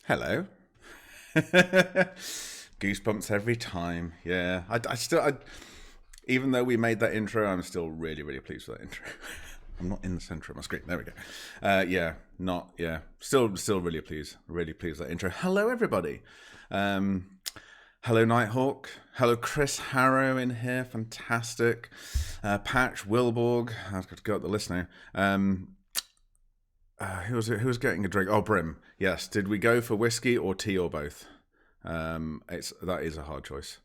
Hello. Goosebumps every time. Yeah, even though we made that intro, I'm still really, really pleased with that intro. I'm not in the center of my screen. There we go. Still really pleased with that intro. Hello, everybody. Hello, Nighthawk. Hello, Chris Harrow in here. Fantastic. Patch Wilborg. I've got to go up the list now. Who was getting a drink? Oh, Brim. Yes. Did we go for whiskey or tea or both? That is a hard choice.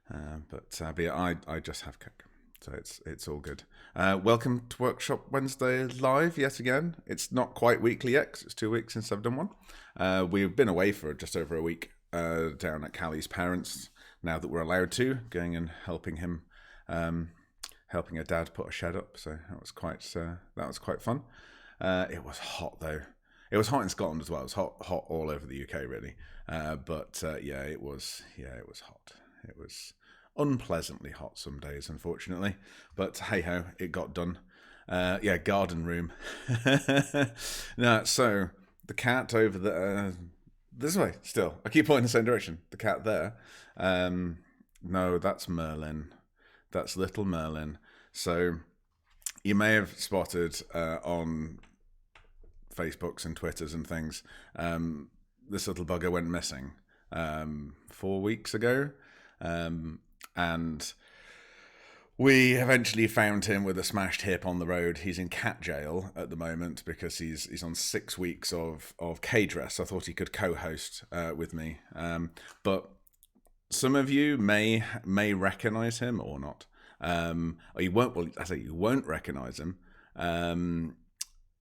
But yeah, I just have Coke, so it's all good. Welcome to Workshop Wednesday live yet again. It's not quite weekly yet, 'cause it's 2 weeks since I've done one. We've been away for just over a week down at Callie's parents. Now that we're allowed to, going and helping him, helping her dad put a shed up. So that was quite fun. It was hot though. It was hot in Scotland as well. It was hot all over the UK really. But it was hot. It was unpleasantly hot some days, unfortunately. But hey ho, it got done. Garden room. No, so the cat over there. This way still. I keep pointing the same direction. The cat there. No, that's Merlin. That's little Merlin. So you may have spotted on Facebooks and Twitters and things, this little bugger went missing 4 weeks ago, and we eventually found him with a smashed hip on the road. He's in cat jail at the moment because he's on 6 weeks of cage rest. I thought he could co-host with me, but some of you may recognize him or not. Or you won't. Well, I say you won't recognize him.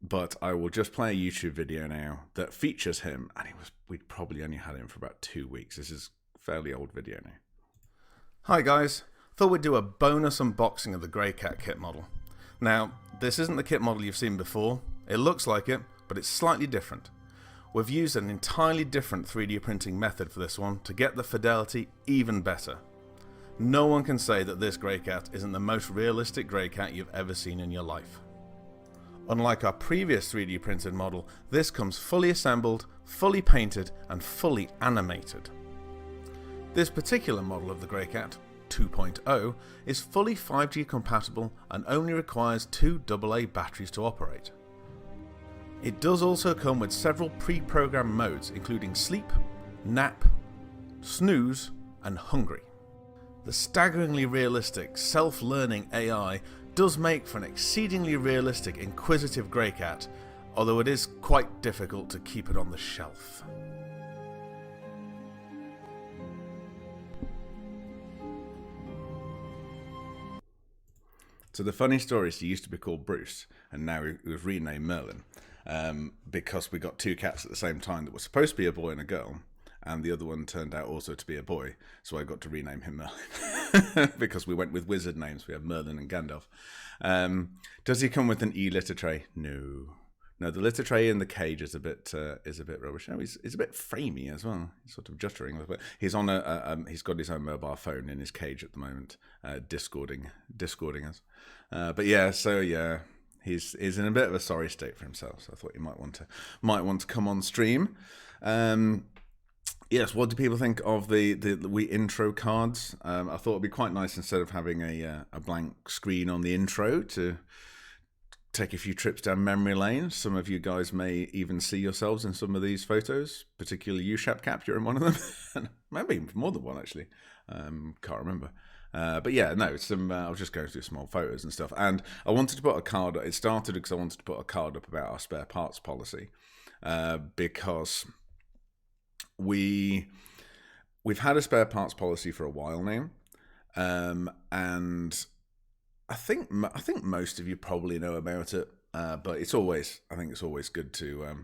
But I will just play a YouTube video now that features him, and we'd probably only had him for about 2 weeks. This is a fairly old video now. Hi guys, thought we'd do a bonus unboxing of the Grey Cat kit model. Now, this isn't the kit model you've seen before. It looks like it, but it's slightly different. We've used an entirely different 3D printing method for this one to get the fidelity even better. No one can say that this Grey Cat isn't the most realistic Grey Cat you've ever seen in your life. Unlike our previous 3D printed model, this comes fully assembled, fully painted, and fully animated. This particular model of the Grey Cat, 2.0, is fully 5G compatible and only requires 2 AA batteries to operate. It does also come with several pre-programmed modes including sleep, nap, snooze, and hungry. The staggeringly realistic self-learning AI does make for an exceedingly realistic, inquisitive Grey Cat, although it is quite difficult to keep it on the shelf. So the funny story is he used to be called Bruce, and now we've renamed Merlin, because we got 2 cats at the same time that were supposed to be a boy and a girl, and the other one turned out also to be a boy, so I got to rename him Merlin. Because we went with wizard names. We have Merlin and Gandalf. Does he come with an e-litter tray? No, the litter tray in the cage is a bit rubbish. Oh, he's a bit framey as well. He's sort of juttering a little bit. He's on he's got his own mobile phone in his cage at the moment, discording us. But yeah, so yeah, he's in a bit of a sorry state for himself. So I thought you might want to come on stream. Yes, what do people think of the Wii intro cards? I thought it'd be quite nice instead of having a blank screen on the intro to take a few trips down memory lane. Some of you guys may even see yourselves in some of these photos, particularly you, Shapcap, you're in one of them. Maybe more than one actually. Can't remember. But yeah, no, I was just going through small photos and stuff, and I wanted to put a card. It started because I wanted to put a card up about our spare parts policy, because we've had a spare parts policy for a while now, and I think most of you probably know about it, but I think it's always good to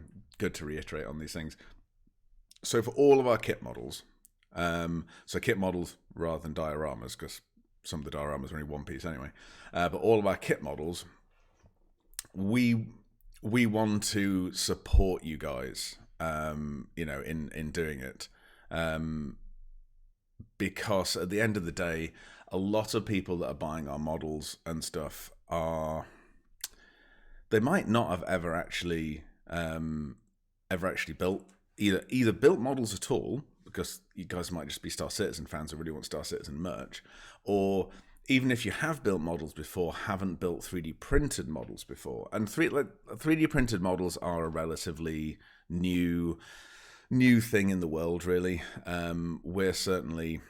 reiterate on these things. So for all of our kit models, so kit models rather than dioramas, because some of the dioramas are only one piece anyway, but all of our kit models, we want to support you guys, in doing it, because at the end of the day, a lot of people that are buying our models and stuff they might not have ever actually built either built models at all, because you guys might just be Star Citizen fans who really want Star Citizen merch, or even if you have built models before, haven't built 3D printed models before. And 3D printed models are a relatively new thing in the world, really. We're certainly,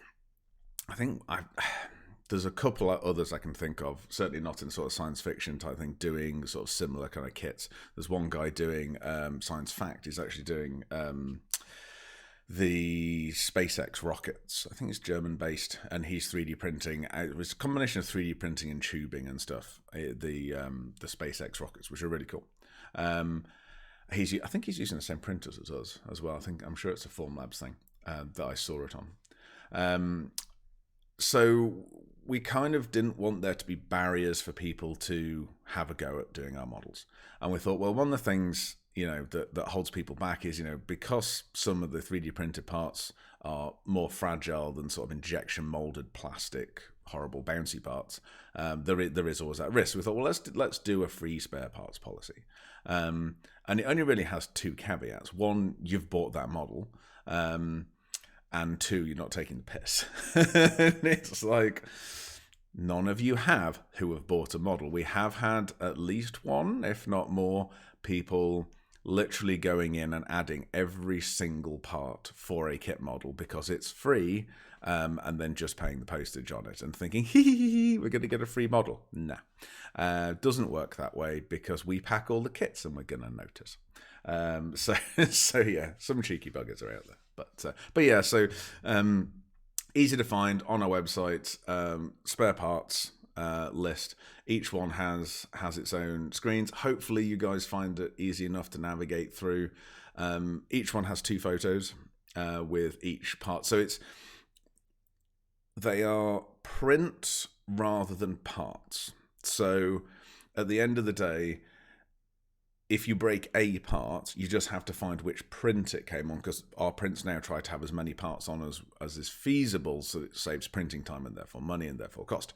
there's a couple of others I can think of, certainly not in sort of science fiction type thing, doing sort of similar kind of kits. There's one guy doing Science Fact. He's actually doing the SpaceX rockets. I think it's German based, and he's 3D printing. It was a combination of 3D printing and tubing and stuff. The SpaceX rockets, which are really cool. I think he's using the same printers as us as well. I'm sure it's a Formlabs thing that I saw it on. So we kind of didn't want there to be barriers for people to have a go at doing our models, and we thought, well, one of the things that holds people back is because some of the 3D printed parts are more fragile than sort of injection molded plastic horrible bouncy parts. There is always that risk. We thought, well, let's do a free spare parts policy, and it only really has two caveats. One, you've bought that model. And two, you're not taking the piss. It's like, none of you have who have bought a model. We have had at least one, if not more, people literally going in and adding every single part for a kit model because it's free, and then just paying the postage on it and thinking, we're going to get a free model. Nah, doesn't work that way because we pack all the kits and we're going to notice. So yeah, some cheeky buggers are out there. But yeah, so easy to find on our website. Spare parts list. Each one has its own screens. Hopefully, you guys find it easy enough to navigate through. Each one has 2 photos with each part, so they are print rather than parts. So at the end of the day, if you break a part, you just have to find which print it came on, because our prints now try to have as many parts on as is feasible, so it saves printing time and therefore money and therefore cost.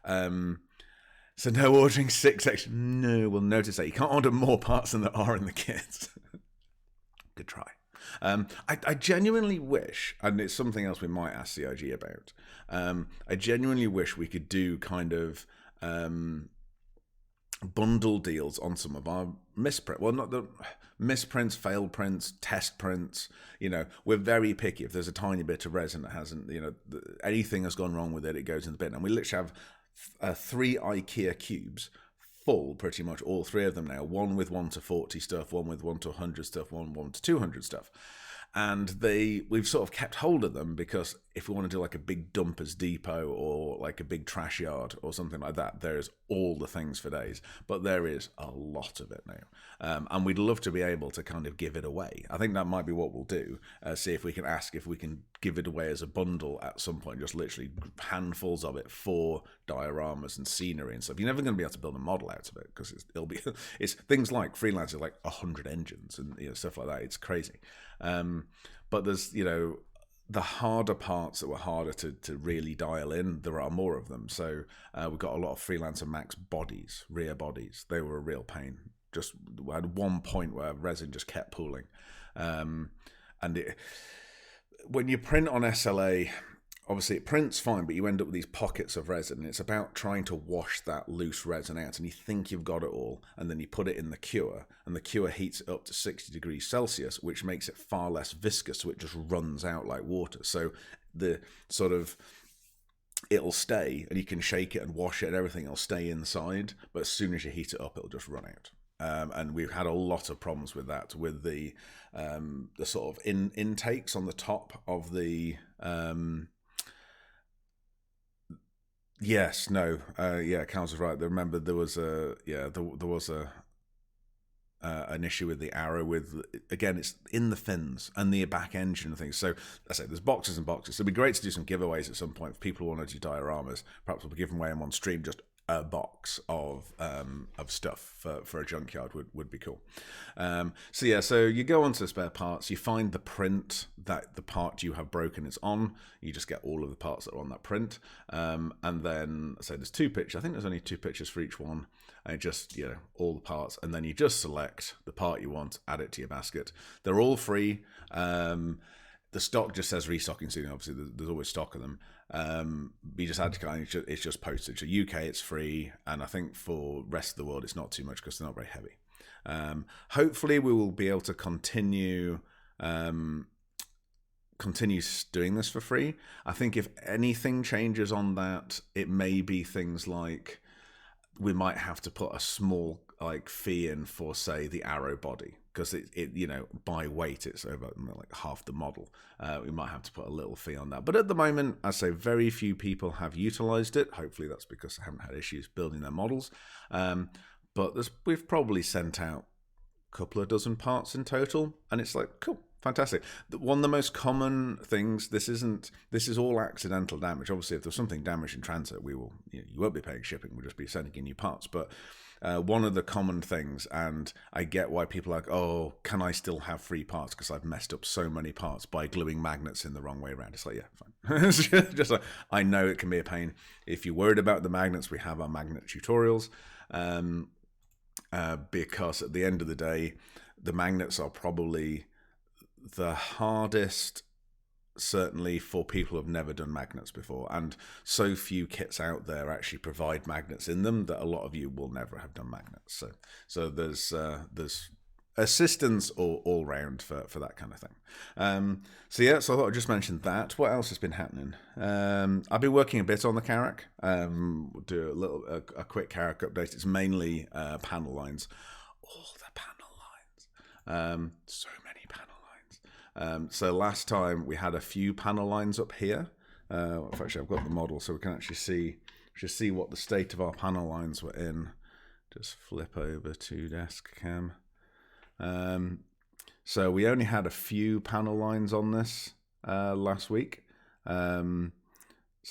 So no ordering 6 extra. No, we'll notice that. You can't order more parts than there are in the kit. Good try. I genuinely wish, and it's something else we might ask CIG about, I genuinely wish we could do kind of bundle deals on some of our misprint. Well, not the misprints, failed prints, test prints. We're very picky. If there's a tiny bit of resin that hasn't, anything has gone wrong with it, it goes in the bin. And we literally have 3 IKEA cubes full, pretty much all 3 of them now. One with 1 to 40 stuff, one with 1 to 100 stuff, one to 200 stuff. And we've sort of kept hold of them because if we want to do like a big dumpers depot or like a big trash yard or something like that, there's all the things for days. But there is a lot of it now. And we'd love to be able to kind of give it away. I think that might be what we'll do. See if we can give it away as a bundle at some point, just literally handfuls of it for dioramas and scenery and stuff. You're never going to be able to build a model out of it because it's things like Freelancer, like 100 engines and stuff like that. It's crazy. But there's, the harder parts that were harder to really dial in, there are more of them. So we got a lot of Freelancer Max bodies, rear bodies. They were a real pain. We had one point where resin just kept pooling. And when you print on SLA, obviously it prints fine, but you end up with these pockets of resin, and it's about trying to wash that loose resin out, and you think you've got it all, and then you put it in the cure, and the cure heats it up to 60 degrees Celsius, which makes it far less viscous, so it just runs out like water. So the sort of, it'll stay, and you can shake it and wash it and everything, it'll stay inside, but as soon as you heat it up, it'll just run out. And we've had a lot of problems with that, with the sort of intakes on the top of the... Yes, no, Counts was right. Remember, there was an issue with the arrow. With, again, it's in the fins and the back engine and things. So I say there's boxes and boxes. It'd be great to do some giveaways at some point for people who want to do dioramas. Perhaps we'll be giving away in one stream just a box of stuff for a junkyard would be cool. So you go onto the spare parts, you find the print that the part you have broken is on, you just get all of the parts that are on that print, and then there's 2 pictures. I think there's only 2 pictures for each one, and just, all the parts, and then you just select the part you want, add it to your basket. They're all free. The stock just says restocking soon. Obviously, there's always stock of them. You just add to kind. It's just postage. So UK, it's free, and I think for rest of the world, it's not too much because they're not very heavy. Hopefully, we will be able to continue doing this for free. I think if anything changes on that, it may be things like we might have to put a small fee in for, say, the Arrow body, because it by weight it's over like half the model. We might have to put a little fee on that, but at the moment, I say very few people have utilized it. Hopefully that's because they haven't had issues building their models, but we've probably sent out a couple of dozen parts in total, and it's like, cool, fantastic. One of the most common things, this is all accidental damage. Obviously, if there's something damaged in transit, you won't be paying shipping, we'll just be sending in new parts. But one of the common things, and I get why people are like, oh, can I still have free parts because I've messed up so many parts by gluing magnets in the wrong way around. It's like, yeah, fine. It's just like, I know it can be a pain. If you're worried about the magnets, we have our magnet tutorials. Because at the end of the day, the magnets are probably the hardest, certainly for people who've never done magnets before, and so few kits out there actually provide magnets in them that a lot of you will never have done magnets. So there's assistance all round for that kind of thing. So I thought I'd just mention that. What else has been happening? I've been working a bit on the Carrack. We'll do a quick Carrack update. It's mainly panel lines. All the panel lines. So many panel lines. So last time we had a few panel lines up here. Actually, I've got the model, so we can actually see what the state of our panel lines were in. Just flip over to desk cam. So we only had a few panel lines on this last week. So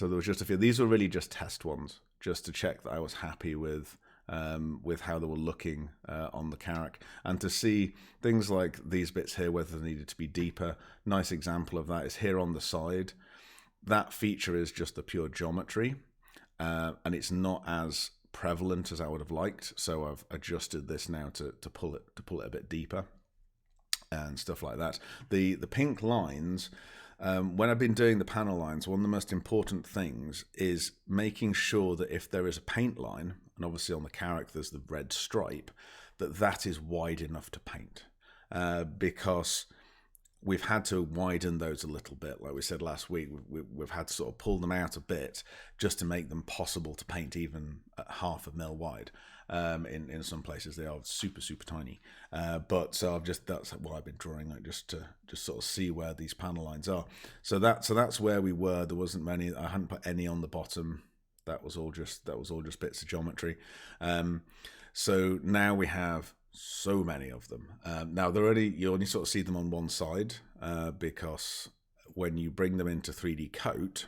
there was just a few. These were really just test ones, just to check that I was happy with how they were looking on the Carrack, and to see things like these bits here, whether they needed to be deeper. Nice example of that is here on the side. That feature is just the pure geometry, and it's not as prevalent as I would have liked, so I've adjusted this now to pull it a bit deeper and stuff like that. The pink lines, when I've been doing the panel lines, one of the most important things is making sure that if there is a paint line, and obviously on the Carrack there's the red stripe, that is wide enough to paint, because we've had to widen those a little bit. Like we said last week, we've had to sort of pull them out a bit just to make them possible to paint even at 0.5 mil wide. In some places they are super, super tiny. But so that's what I've been drawing, like just to sort of see where these panel lines are. So that's where we were. There wasn't many. I hadn't put any on the bottom. That was all just bits of geometry. So now we have so many of them. Now you only sort of see them on one side, because when you bring them into 3D Coat,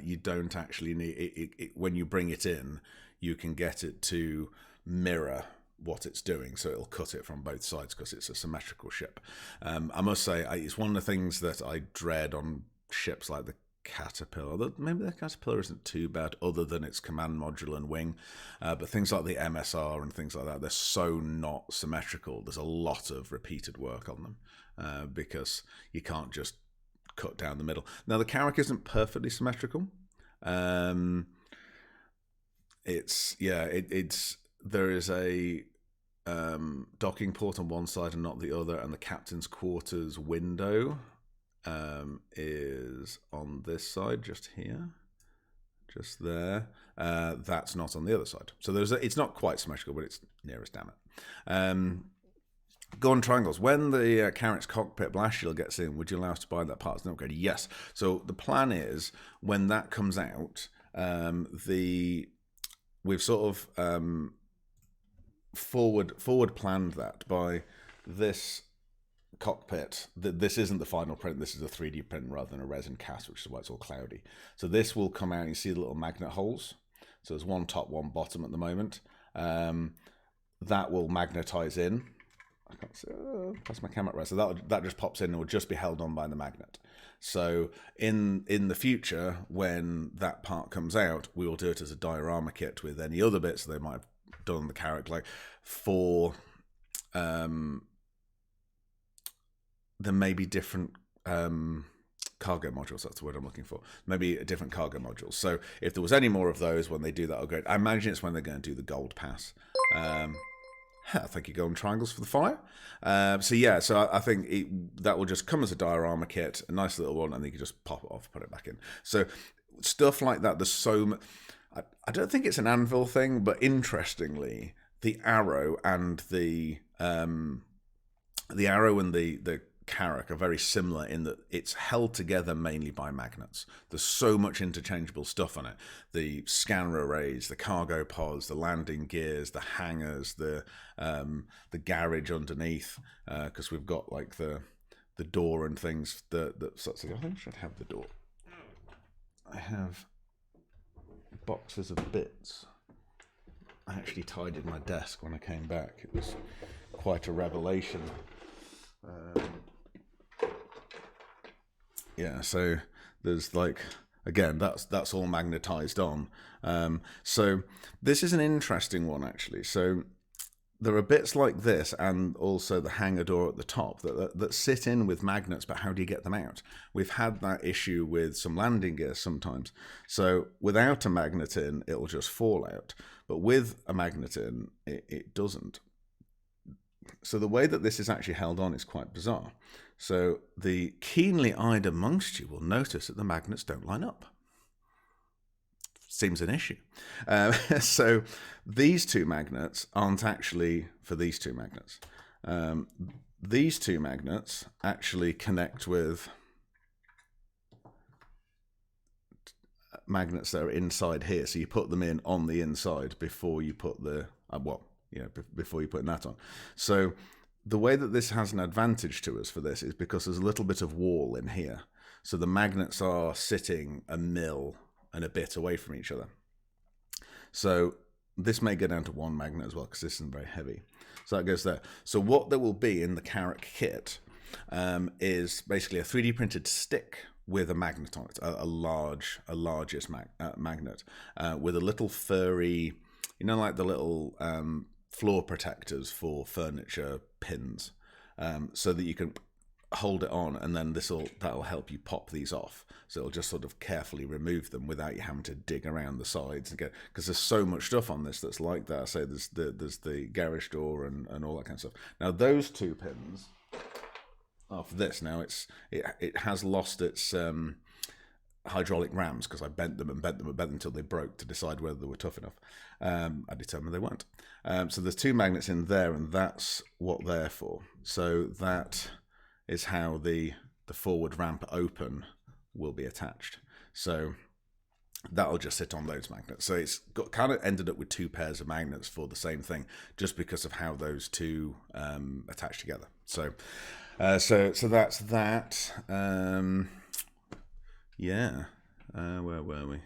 you don't actually need it. When you bring it in, you can get it to mirror what it's doing, so it'll cut it from both sides because it's a symmetrical ship. I must say, it's one of the things that I dread on ships like the Caterpillar. Maybe the Caterpillar isn't too bad, other than its command module and wing, but things like the MSR and things like that, they're so not symmetrical. There's a lot of repeated work on them, because you can't just cut down the middle. Now the Carrack isn't perfectly symmetrical. There is a docking port on one side and not the other, and the captain's quarters window is on this side, just here, just there. That's not on the other side. So it's not quite symmetrical, but it's nearest, damn it. Go on triangles. When the Carrack's cockpit blast shield gets in, would you allow us to buy that part as an upgrade? Yes. So the plan is, when that comes out, we've sort of forward planned that by this cockpit. This isn't the final print. This is a 3D print rather than a resin cast, which is why it's all cloudy. So this will come out. You see the little magnet holes. So there's one top, one bottom at the moment. That will magnetize in. I can't see. That's my camera. Right, so that just pops in and will just be held on by the magnet. So in the future, when that part comes out, we will do it as a diorama kit with any other bits they might have done on the Carrack, like for there may be different cargo modules. That's the word I'm looking for. Maybe a different cargo modules. So if there was any more of those when they do that, oh great. I imagine it's when they're going to do the gold pass. Thank you, Golden Triangles, for the fire. So yeah, so I think that will just come as a diorama kit, a nice little one, and then you can just pop it off, put it back in. So stuff like that. There's so much. I don't think it's an Anvil thing, but interestingly, the arrow and the Carrack are very similar in that it's held together mainly by magnets. There's so much interchangeable stuff on it. The scanner arrays, the cargo pods, the landing gears, the hangars, the garage underneath, because we've got like the door and things that I think I should have the door. I have boxes of bits. I actually tidied my desk when I came back. It was quite a revelation. Yeah, so there's like, again, that's all magnetized on. So this is an interesting one, actually. So there are bits like this and also the hangar door at the top that sit in with magnets, but how do you get them out? We've had that issue with some landing gear sometimes. So without a magnet in, it'll just fall out. But with a magnet in, it doesn't. So the way that this is actually held on is quite bizarre. So the keenly eyed amongst you will notice that the magnets don't line up. Seems an issue. So these two magnets aren't actually for these two magnets. These two magnets actually connect with magnets that are inside here. So you put them in on the inside before you put the, before you put that on. So the way that this has an advantage to us for this is because there's a little bit of wall in here. So the magnets are sitting a mil and a bit away from each other. So this may go down to one magnet as well because this isn't very heavy. So that goes there. So what there will be in the Carrack kit is basically a 3D printed stick with a magnet on it, a largest magnet with a little furry, like the little floor protectors for furniture pins, so that you can hold it on, and then that'll help you pop these off. So it'll just sort of carefully remove them without you having to dig around the sides and get, because there's so much stuff on this that's like that. So there's the garage door and all that kind of stuff. Now those two pins are for this. Now it has lost its hydraulic rams because I bent them until they broke to decide whether they were tough enough. I determined they weren't. So there's two magnets in there, and that's what they're for. So that is how the forward ramp open will be attached. So that'll just sit on those magnets. So it's kind of ended up with two pairs of magnets for the same thing, just because of how those two attach together. So that's that. Yeah. Where were we?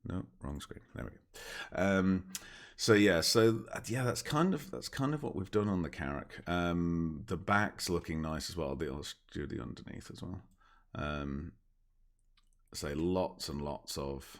No, wrong screen. There we go. That's kind of what we've done on the Carrack. The back's looking nice as well. I'll do the underneath as well. Lots and lots of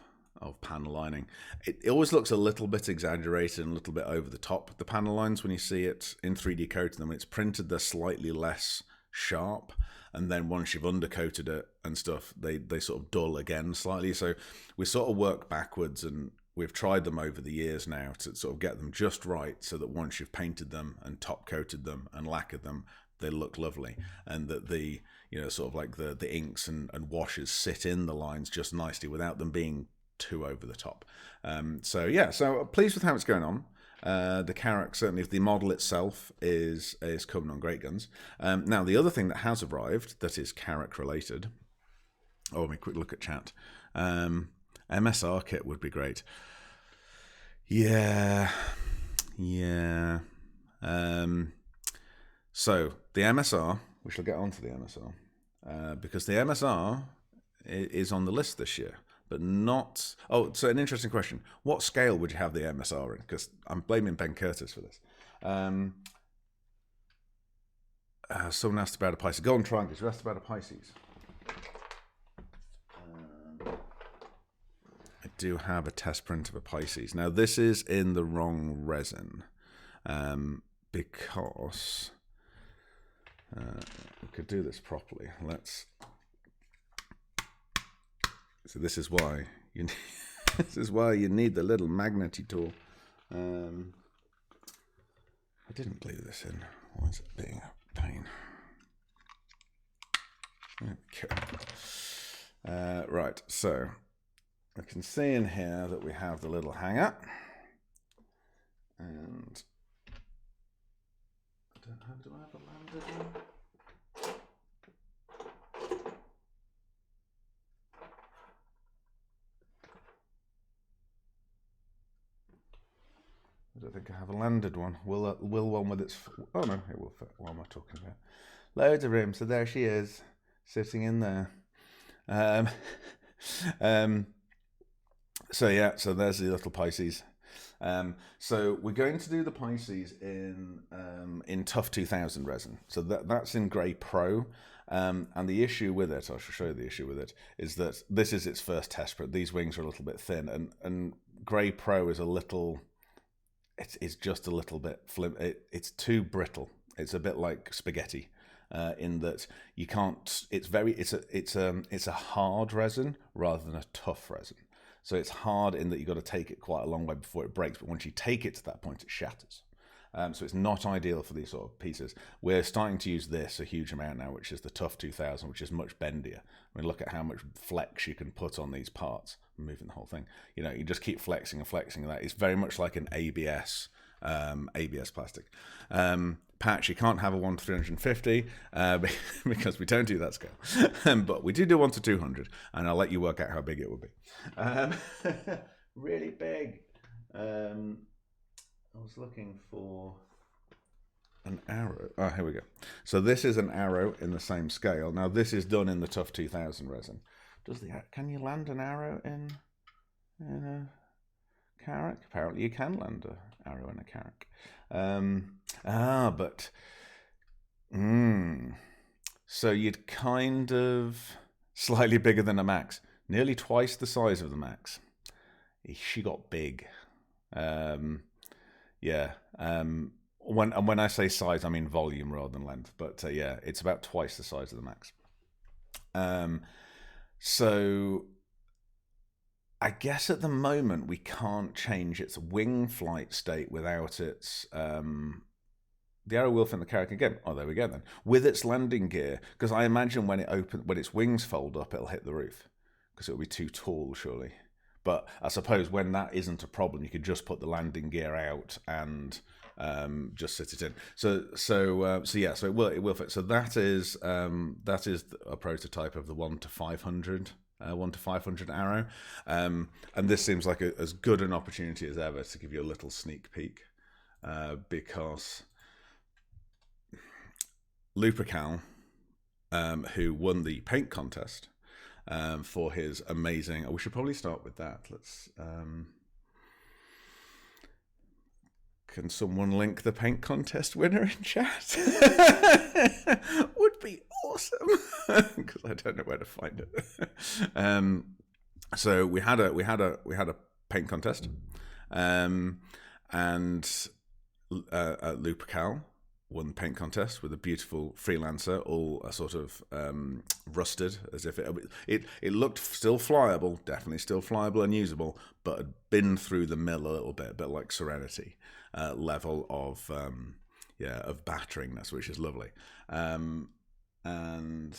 panel lining. It always looks a little bit exaggerated and a little bit over the top, the panel lines, when you see it in 3D coating them. When it's printed, they're slightly less sharp, and then once you've undercoated it and stuff, they sort of dull again slightly. So we sort of work backwards, and we've tried them over the years now to sort of get them just right, so that once you've painted them and top coated them and lacquered them, they look lovely, and that the sort of like the inks and washes sit in the lines just nicely without them being too over the top. So pleased with how it's going on. The Carrack, certainly the model itself is coming on Great Guns. Now the other thing that has arrived that is Carrack related, let me quick look at chat. MSR kit would be great. Yeah. So the MSR, we shall get on to the MSR, because the MSR is on the list this year. but not. Oh, so an interesting question. What scale would you have the MSR in? Because I'm blaming Ben Curtis for this. Someone asked about a Pisces. Golden Triangles. You asked about a Pisces. I do have a test print of a Pisces. Now, this is in the wrong resin because we could do this properly. So this is why you need, this is why you need the little magnety tool. I didn't glue this in. Why is it being a pain? Okay. Right, so I can see in here that we have the little hanger, and do I have a landed one? I don't think I have a landed one. Will one with its... Oh no, it will fit. What am I talking about? Loads of room. So there she is, sitting in there. So yeah, so there's the little Pisces. So we're going to do the Pisces in Tough 2000 resin. So that's in Grey Pro. And the issue with it, I shall show you the issue with it, is that this is its first test print. These wings are a little bit thin, and Grey Pro is a little... It's just a little bit it's too brittle. It's a bit like spaghetti, in that you can't. It's a hard resin rather than a tough resin. So it's hard in that you've got to take it quite a long way before it breaks. But once you take it to that point, it shatters. So it's not ideal for these sort of pieces. We're starting to use this a huge amount now, which is the Tough 2000, which is much bendier. I mean, look at how much flex you can put on these parts. I'm moving the whole thing. You know, you just keep flexing and flexing. And that it's very much like an ABS plastic. Patch, you can't have a 1 to 350 because we don't do that scale. But we do 1 to 200, and I'll let you work out how big it would be. Really big. I was looking for an arrow. Oh, here we go. So this is an arrow in the same scale. Now this is done in the Tough 2000 resin. Can you land an arrow in a Carrack? Apparently you can land an arrow in a Carrack. So you'd kind of slightly bigger than a Max, nearly twice the size of the Max. She got big. When I say size, I mean volume rather than length. But yeah, it's about twice the size of the Max. So I guess at the moment we can't change its wing flight state without its... the arrow will fit in the Carrack again. Oh, there we go then. With its landing gear, because I imagine when its wings fold up, it'll hit the roof because it'll be too tall, surely. But I suppose when that isn't a problem, you could just put the landing gear out and just sit it in. So it will fit. So that is a prototype of the 1 to 500. 1 to 500 arrow, and this seems like as good an opportunity as ever to give you a little sneak peek, because Lupercal, who won the paint contest for his amazing... we should probably start with that. Let's... can someone link the paint contest winner in chat? Would be awesome, because I don't know where to find it. So we had a paint contest, and Lupercal won the paint contest with a beautiful freelancer, all sort of rusted, as if it looked still flyable, definitely still flyable and usable, but had been through the mill a little bit, a bit like Serenity level of batteringness, which is lovely. And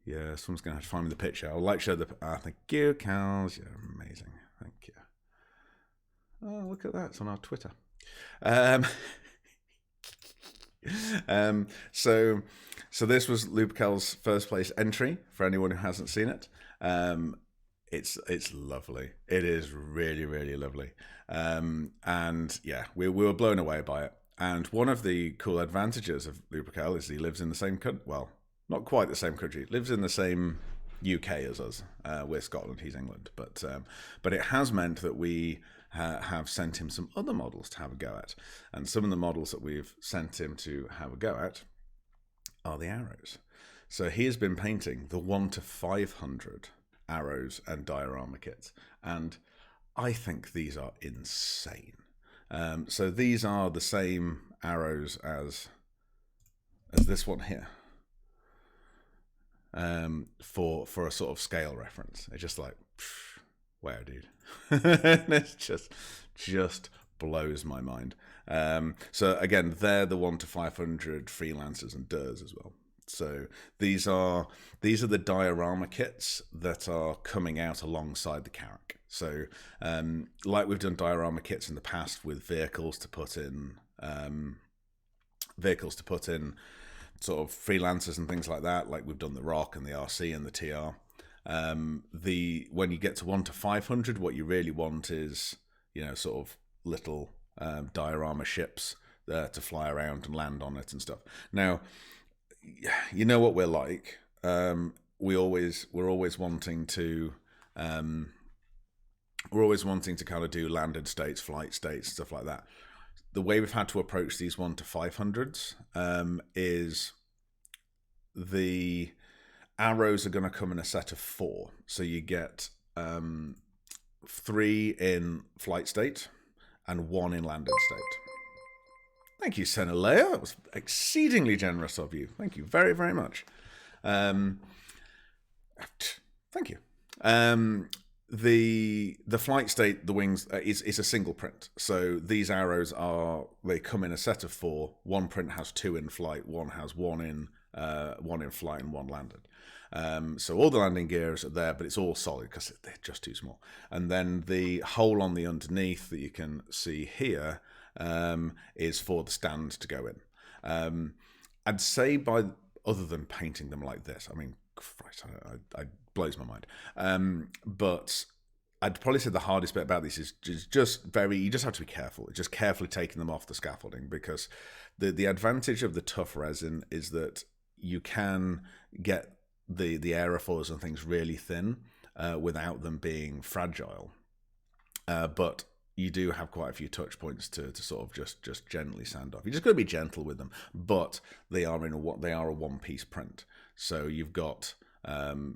yeah, someone's going to have to find me the picture. I'll show the... thank you, Cals. You're amazing. Thank you. Oh, look at that. It's on our Twitter. So this was Lupercal's first place entry for anyone who hasn't seen it. It's lovely. It is really, really lovely. And yeah, we were blown away by it. And one of the cool advantages of Lupercal is he lives in the same country. Well, not quite the same country. Lives in the same UK as us. We're Scotland, he's England. But it has meant that we have sent him some other models to have a go at. And some of the models that we've sent him to have a go at are the arrows. So he has been painting the 1 to 500 arrows and diorama kits. And I think these are insane. So these are the same arrows as this one here. For a sort of scale reference. It's just like, wow, dude. It's just blows my mind. So again, they're the 1 to 500 freelancers and DIRs as well. So these are the diorama kits that are coming out alongside the Carrack. So like we've done diorama kits in the past with vehicles to put in sort of freelancers and things like that, like we've done the Rock and the RC and the TR. When you get to 1 to 500, what you really want is, sort of little diorama ships to fly around and land on it and stuff. Now, you know what we're like. We're always wanting to kind of do landed states, flight states, stuff like that. The way we've had to approach these 1 to 500s is the arrows are going to come in a set of 4. So you get 3 in flight state and 1 in landed state. Thank you, Senalea. That was exceedingly generous of you. Thank you very, very much. Thank you. The flight state, the wings, is a single print. So these arrows they come in a set of 4. One print has 2 in flight, one has 1 in flight and 1 landed. So all the landing gears are there, but it's all solid because they're just too small. And then the hole on the underneath that you can see here is for the stand to go in. I'd say other than painting them like this, I mean, Christ, I blows my mind. But I'd probably say the hardest bit about this is just you just have to be careful. Just carefully taking them off the scaffolding, because the advantage of the tough resin is that you can get the aerofoils and things really thin without them being fragile. But you do have quite a few touch points to sort of just gently sand off. You just got to be gentle with them, but they are a one-piece print. So you've got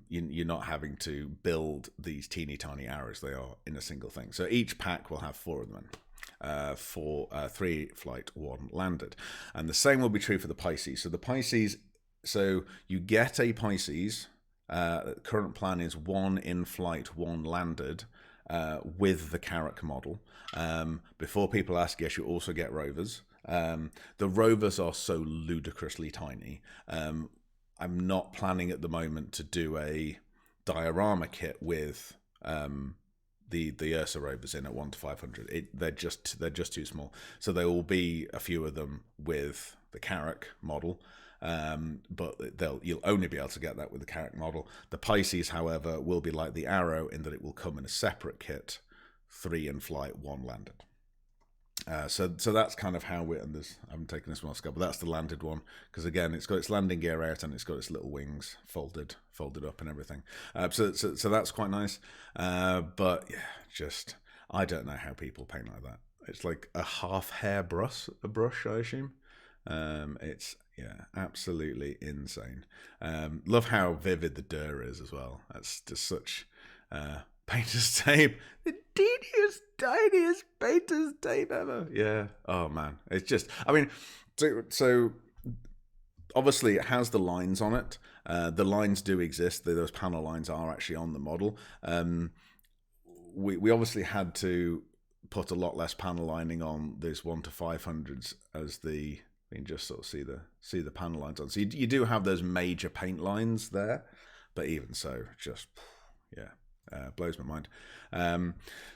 you're not having to build these teeny tiny arrows. They are in a single thing. So each pack will have 4 of them in. 3 flight, 1 landed, and the same will be true for the Pisces. So the Pisces, so you get a Pisces. Current plan is 1 in flight, 1 landed. With the Carrack model. Before people ask, yes, you also get rovers. The rovers are so ludicrously tiny. I'm not planning at the moment to do a diorama kit with the Ursa rovers in at 1 to 500. They're just too small. So there will be a few of them with the Carrack model. But you'll only be able to get that with the Carrack model. The Pisces, however, will be like the Arrow in that it will come in a separate kit, 3 in flight, 1 landed. So that's kind of how I haven't taken this one off scale, but that's the landed one, because again, it's got its landing gear out and it's got its little wings folded up and everything. So that's quite nice. But yeah, I don't know how people paint like that. It's like a half hair brush, I assume. It's absolutely insane. Love how vivid the Dur is as well. That's just such painter's tape. The teeniest, tiniest painter's tape ever. Yeah. Oh man, it's just. I mean, so obviously it has the lines on it. The lines do exist. Those panel lines are actually on the model. We obviously had to put a lot less panel lining on this 1 to 500s as the. You can just sort of see the panel lines on. So you do have those major paint lines there, but even so, just blows my mind.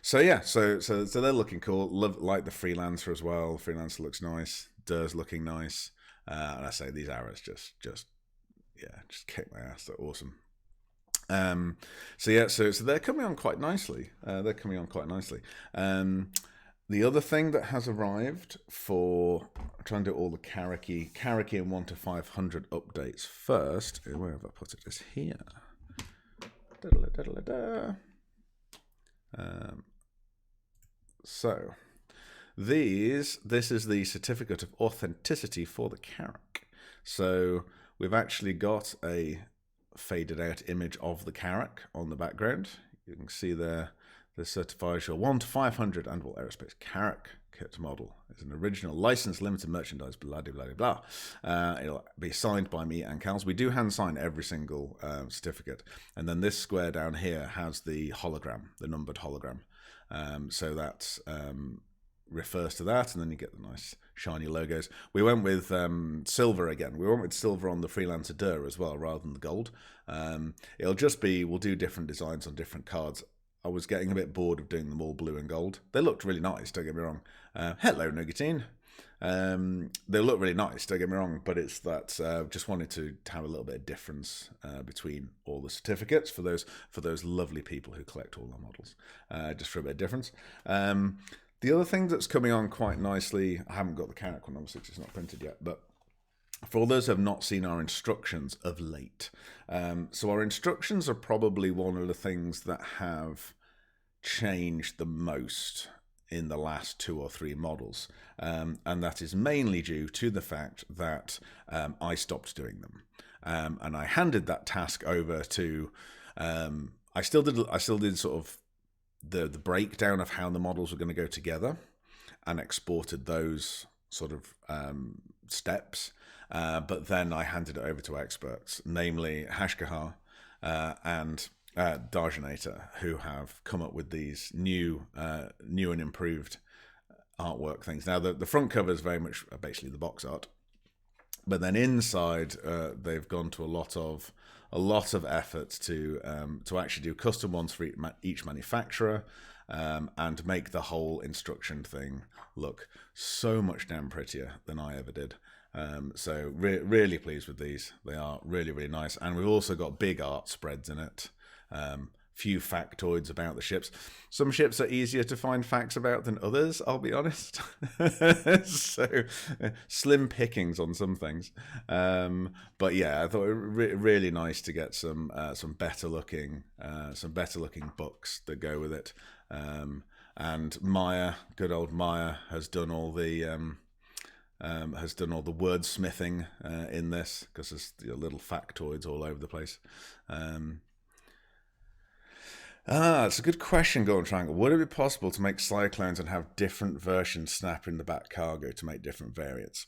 So they're looking cool. Like the Freelancer as well. Freelancer looks nice. Dur's looking nice. And I say these arrows just kick my ass. They're awesome. So they're coming on quite nicely. The other thing that has arrived for I'm trying to do all the Carracky and 1 to 500 updates first. Where have I put it? It's here. So this is the certificate of authenticity for the Carrack. So we've actually got a faded out image of the Carrack on the background. You can see there, this certifies your 1 to 500 Anduril Aerospace Carrack kit model. It's an original licensed limited merchandise, blah, blah, blah, blah. It'll be signed by me and Cals. We do hand sign every single certificate. And then this square down here has the hologram, the numbered hologram. So that refers to that, and then you get the nice shiny logos. We went with silver again. We went with silver on the Freelancer Dur as well, rather than the gold. It'll just be, we'll do different designs on different cards. I was getting a bit bored of doing them all blue and gold. They looked really nice, don't get me wrong. Hello, Nugatine. They look really nice, don't get me wrong, but it's that just wanted to have a little bit of difference between all the certificates for those lovely people who collect all our models, just for a bit of difference. The other thing that's coming on quite nicely, I haven't got the Carrack one, obviously, 'cause it's not printed yet, but for all those who have not seen our instructions of late, so our instructions are probably one of the things that have changed the most in the last 2 or 3 models, and that is mainly due to the fact that I stopped doing them, and I handed that task over to. I still did sort of the breakdown of how the models were going to go together, and exported those sort of steps. But then I handed it over to experts, namely Hashkahar and Darjanator, who have come up with these new and improved artwork things. Now, the front cover is very much basically the box art, but then inside they've gone to a lot of effort to actually do custom ones for each manufacturer, and make the whole instruction thing look so much damn prettier than I ever did. So really pleased with these. They are really, really nice. And we've also got big art spreads in it. Few factoids about the ships. Some ships are easier to find facts about than others, I'll be honest. So slim pickings on some things. But yeah, I thought it really nice to get some better looking books that go with it. And Maya, good old Maya, has done all the wordsmithing in this, because there's little factoids all over the place. It's a good question, Golden Triangle. Would it be possible to make Cyclones and have different versions snap in the back cargo to make different variants?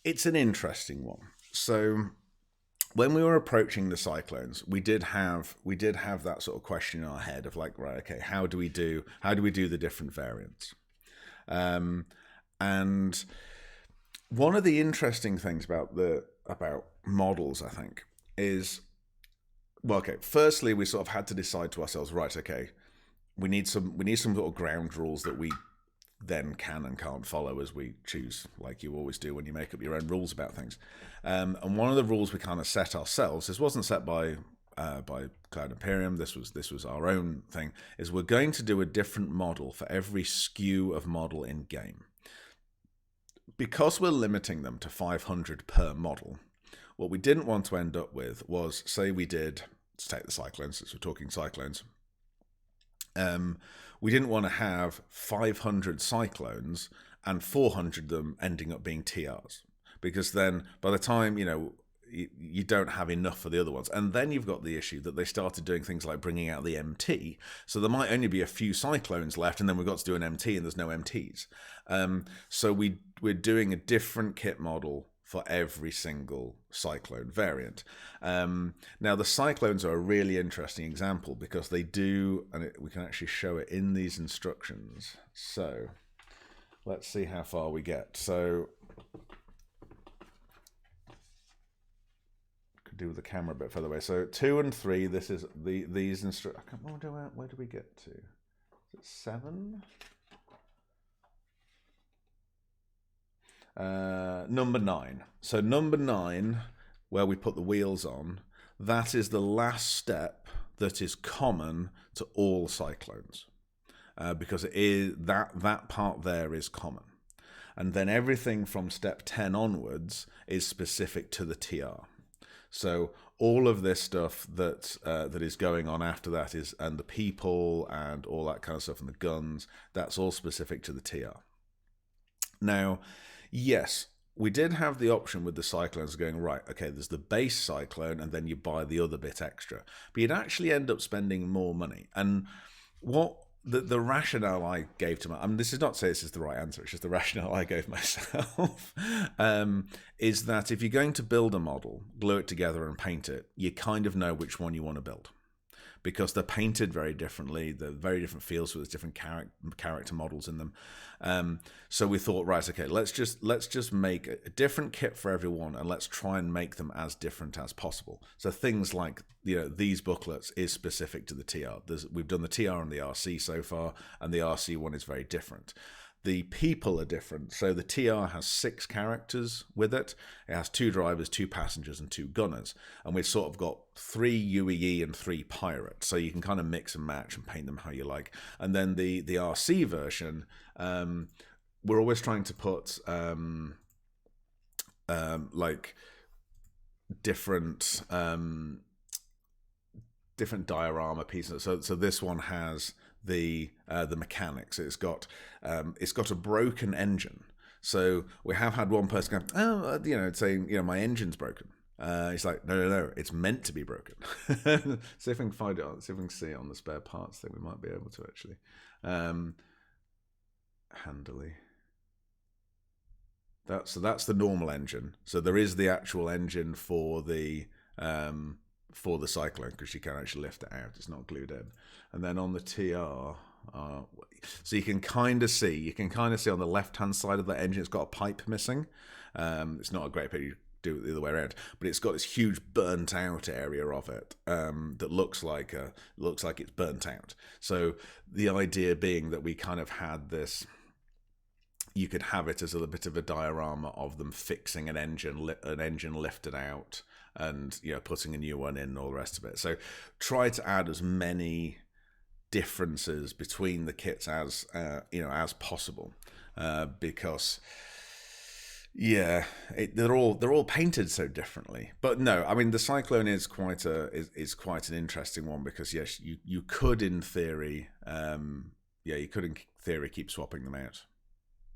It's an interesting one. So when we were approaching the Cyclones, we did have that sort of question in our head of like, right, okay, how do we do the different variants? And one of the interesting things about models, I think, is, well, okay, firstly, we sort of had to decide to ourselves, right, okay, we need some sort of ground rules that we then can and can't follow as we choose, like you always do when you make up your own rules about things. And one of the rules we kind of set ourselves, this wasn't set by Cloud Imperium, this was our own thing, is we're going to do a different model for every SKU of model in game. Because we're limiting them to 500 per model, what we didn't want to end up with was, say we did, let's take the Cyclones, since we're talking Cyclones, we didn't want to have 500 Cyclones and 400 of them ending up being TRs, because then by the time, you don't have enough for the other ones. And then you've got the issue that they started doing things like bringing out the MT, so there might only be a few Cyclones left, and then we've got to do an MT and there's no MTs. So we're doing a different kit model for every single Cyclone variant. Now, the Cyclones are a really interesting example because they do, and we can actually show it in these instructions. So let's see how far we get. So could do with the camera a bit further away. So 2 and 3, this is these instructions. Where do we get to? Is it 7? Number 9. So number 9, where we put the wheels on, that is the last step that is common to all Cyclones, because it is that part there is common, and then everything from step 10 onwards is specific to the TR. So all of this stuff that is going on after that is, and the people and all that kind of stuff and the guns, that's all specific to the TR. Now, yes, we did have the option with the Cyclones going, right, okay, there's the base Cyclone and then you buy the other bit extra. But you'd actually end up spending more money. And what the rationale I gave to this is not to say this is the right answer, it's just the rationale I gave myself, is that if you're going to build a model, glue it together and paint it, you kind of know which one you want to build. Because they're painted very differently, they're very different feels, with different character models in them. So we thought, right, okay, let's just make a different kit for everyone, and let's try and make them as different as possible. So things like, these booklets is specific to the TR. We've done the TR and the RC so far, and the RC one is very different. The people are different. So the TR has 6 characters with it. It has 2 drivers, 2 passengers, and 2 gunners. And we've sort of got 3 UEE and 3 pirates. So you can kind of mix and match and paint them how you like. And then the RC version, we're always trying to put like different diorama pieces. So this one has the mechanics. It's got a broken engine. So we have had one person go, saying, my engine's broken. It's like, no, it's meant to be broken. See if we can find it. See if we can see it on the spare parts thing. We might be able to actually. Handily. That's the normal engine. So there is the actual engine for the Cyclone, because you can actually lift it out. It's not glued in. And then on the TR, so you can kind of see on the left-hand side of the engine, it's got a pipe missing. It's not a great picture. You do it the other way around, but it's got this huge burnt out area of it that looks like it's burnt out. So the idea being that we kind of had this. You could have it as a bit of a diorama of them fixing an engine lifted out, and putting a new one in and all the rest of it. So try to add as many differences between the kits as possible, because they're all painted so differently. But no, I mean, the Cyclone is quite an interesting one, because yes, you could in theory keep swapping them out.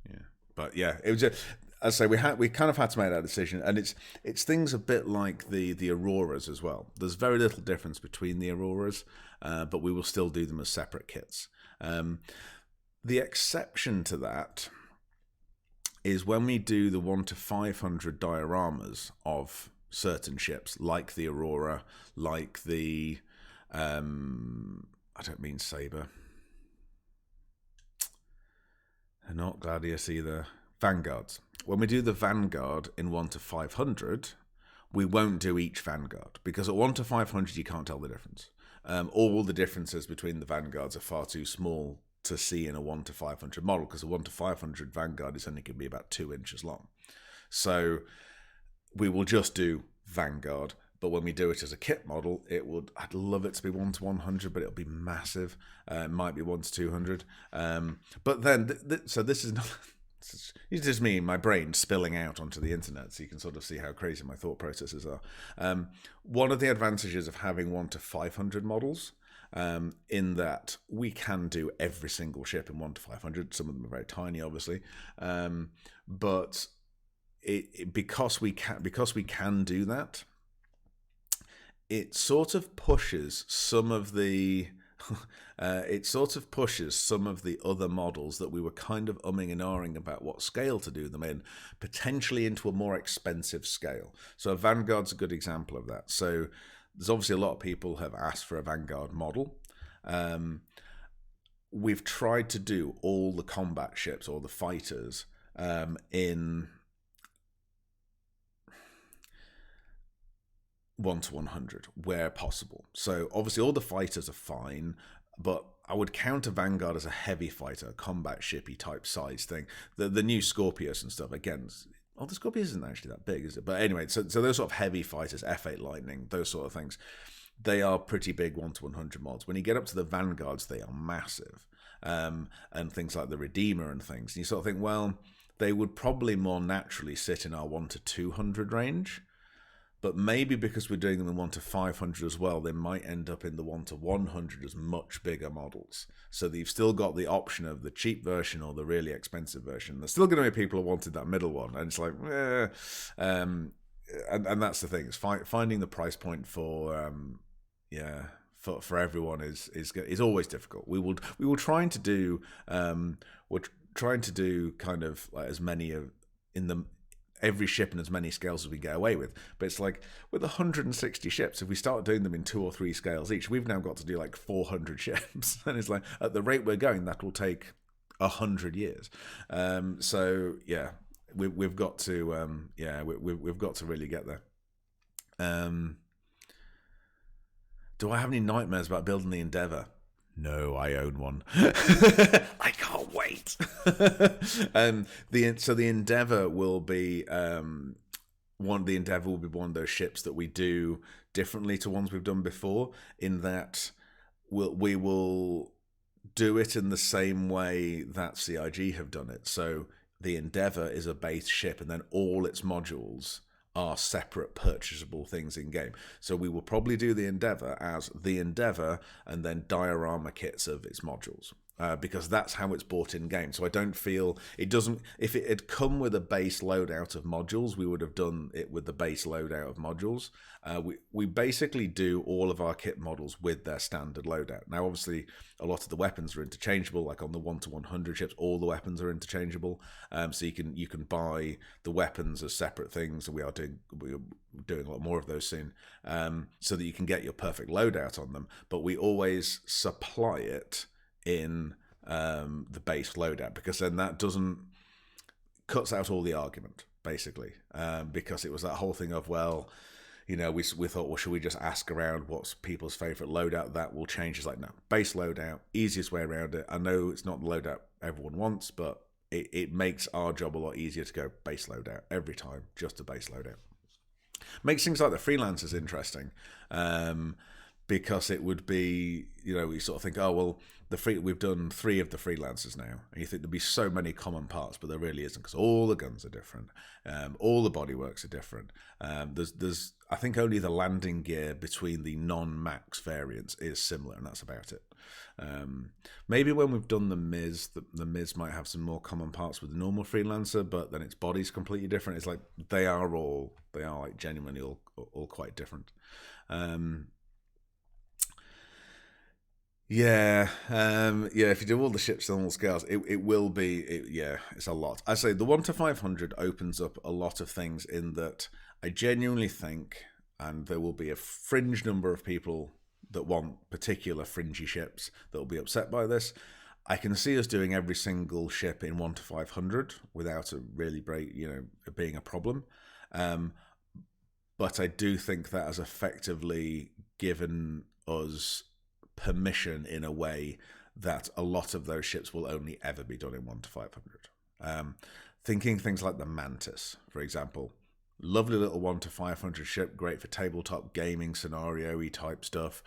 Yeah, but yeah, it was just, as I say, we kind of had to make that decision, and it's things a bit like the Auroras as well. There's very little difference between the Auroras, but we will still do them as separate kits. The exception to that is when we do the 1 to 500 dioramas of certain ships, like the Aurora, like the I don't mean Sabre. They're not Gladius either. Vanguards. When we do the Vanguard in 1 to 500, we won't do each Vanguard, because at 1 to 500 you can't tell the difference. All the differences between the Vanguards are far too small to see in a 1 to 500 model, because a 1 to 500 Vanguard is only going to be about 2 inches long. So we will just do Vanguard. But when we do it as a kit model, I'd love it to be 1 to 100, but it'll be massive. It might be 1 to 200. But then, so this is not, it's just me, my brain spilling out onto the internet, so you can sort of see how crazy my thought processes are. One of the advantages of having 1 to 500 models, in that we can do every single ship in 1 to 500. Some of them are very tiny, obviously. But because we can do that, it sort of pushes some of the other models that we were kind of umming and ahhing about what scale to do them in, potentially into a more expensive scale. So Vanguard's a good example of that. So there's obviously a lot of people have asked for a Vanguard model. We've tried to do all the combat ships or the fighters in 1 to 100 where possible. So obviously all the fighters are fine, but I would count a Vanguard as a heavy fighter, a combat shippy type size thing. The new Scorpius and stuff, again, the Scorpius isn't actually that big, is it? But anyway, so those sort of heavy fighters, F8 Lightning, those sort of things, they are pretty big 1 to 100 mods. When you get up to the Vanguards, they are massive. And things like the Redeemer and things. And you sort of think, well, they would probably more naturally sit in our 1 to 200 range. But maybe because we're doing them in 1 to 500 as well, they might end up in the 1 to 100 as much bigger models. So that you've still got the option of the cheap version or the really expensive version. There's still going to be people who wanted that middle one, and it's like, and that's the thing. It's finding the price point for for everyone is always difficult. We will trying to do we're trying to do kind of like as many of in the every ship in as many scales as we get away with. But it's like with 160 ships, if we start doing them in 2 or 3 scales each, we've now got to do like 400 ships. And it's like, at the rate we're going, that will take 100 years. So yeah, we've got to we've got to really get there. Do I have any nightmares about building the Endeavour? No, I own one. I can't wait. So the Endeavour will be one of those ships that we do differently to ones we've done before, in that we will do it in the same way that CIG have done it. So the Endeavour is a base ship, and then all its modules are separate purchasable things in game. So we will probably do the Endeavour as the Endeavour and then diorama kits of its modules, because that's how it's bought in game. So I don't feel it doesn't. If it had come with a base loadout of modules, we would have done it with the base loadout of modules. We basically do all of our kit models with their standard loadout. Now, obviously, a lot of the weapons are interchangeable. Like on the 1 to 100 ships, all the weapons are interchangeable. So you can buy the weapons as separate things. We're doing a lot more of those soon, so that you can get your perfect loadout on them. But we always supply it in the base loadout, because then that cuts out all the argument, basically, because it was that whole thing of, well, we thought, well, should we just ask around what's people's favorite loadout? That will change. It's like, no, base loadout, easiest way around it. I know it's not the loadout everyone wants, but it makes our job a lot easier to go base loadout every time, just a base loadout. Makes things like the freelancers interesting, because it would be, you sort of think, oh, well, we've done 3 of the freelancers now, and you think there'd be so many common parts, but there really isn't, because all the guns are different, all the bodyworks are different. There's I think only the landing gear between the non-max variants is similar, and that's about it. Maybe when we've done the Miz, the Miz might have some more common parts with the normal freelancer, but then its body's completely different. It's like they are like genuinely all quite different. If you do all the ships on all scales, it will be, it's a lot. I say the 1 to 500 opens up a lot of things, in that I genuinely think, and there will be a fringe number of people that want particular fringy ships that will be upset by this. I can see us doing every single ship in 1 to 500 without a really being a problem. But I do think that has effectively given us permission in a way that a lot of those ships will only ever be done in 1 to 500. Thinking things like the Mantis, for example, lovely little 1 to 500 ship, great for tabletop gaming scenario-y type stuff.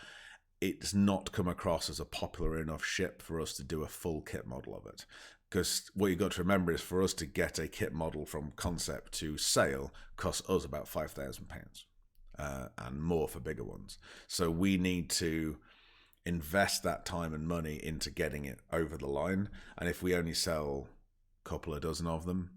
It's not come across as a popular enough ship for us to do a full kit model of it. Because what you've got to remember is, for us to get a kit model from concept to sale costs us about £5,000, and more for bigger ones. So we need to invest that time and money into getting it over the line. And if we only sell a couple of dozen of them,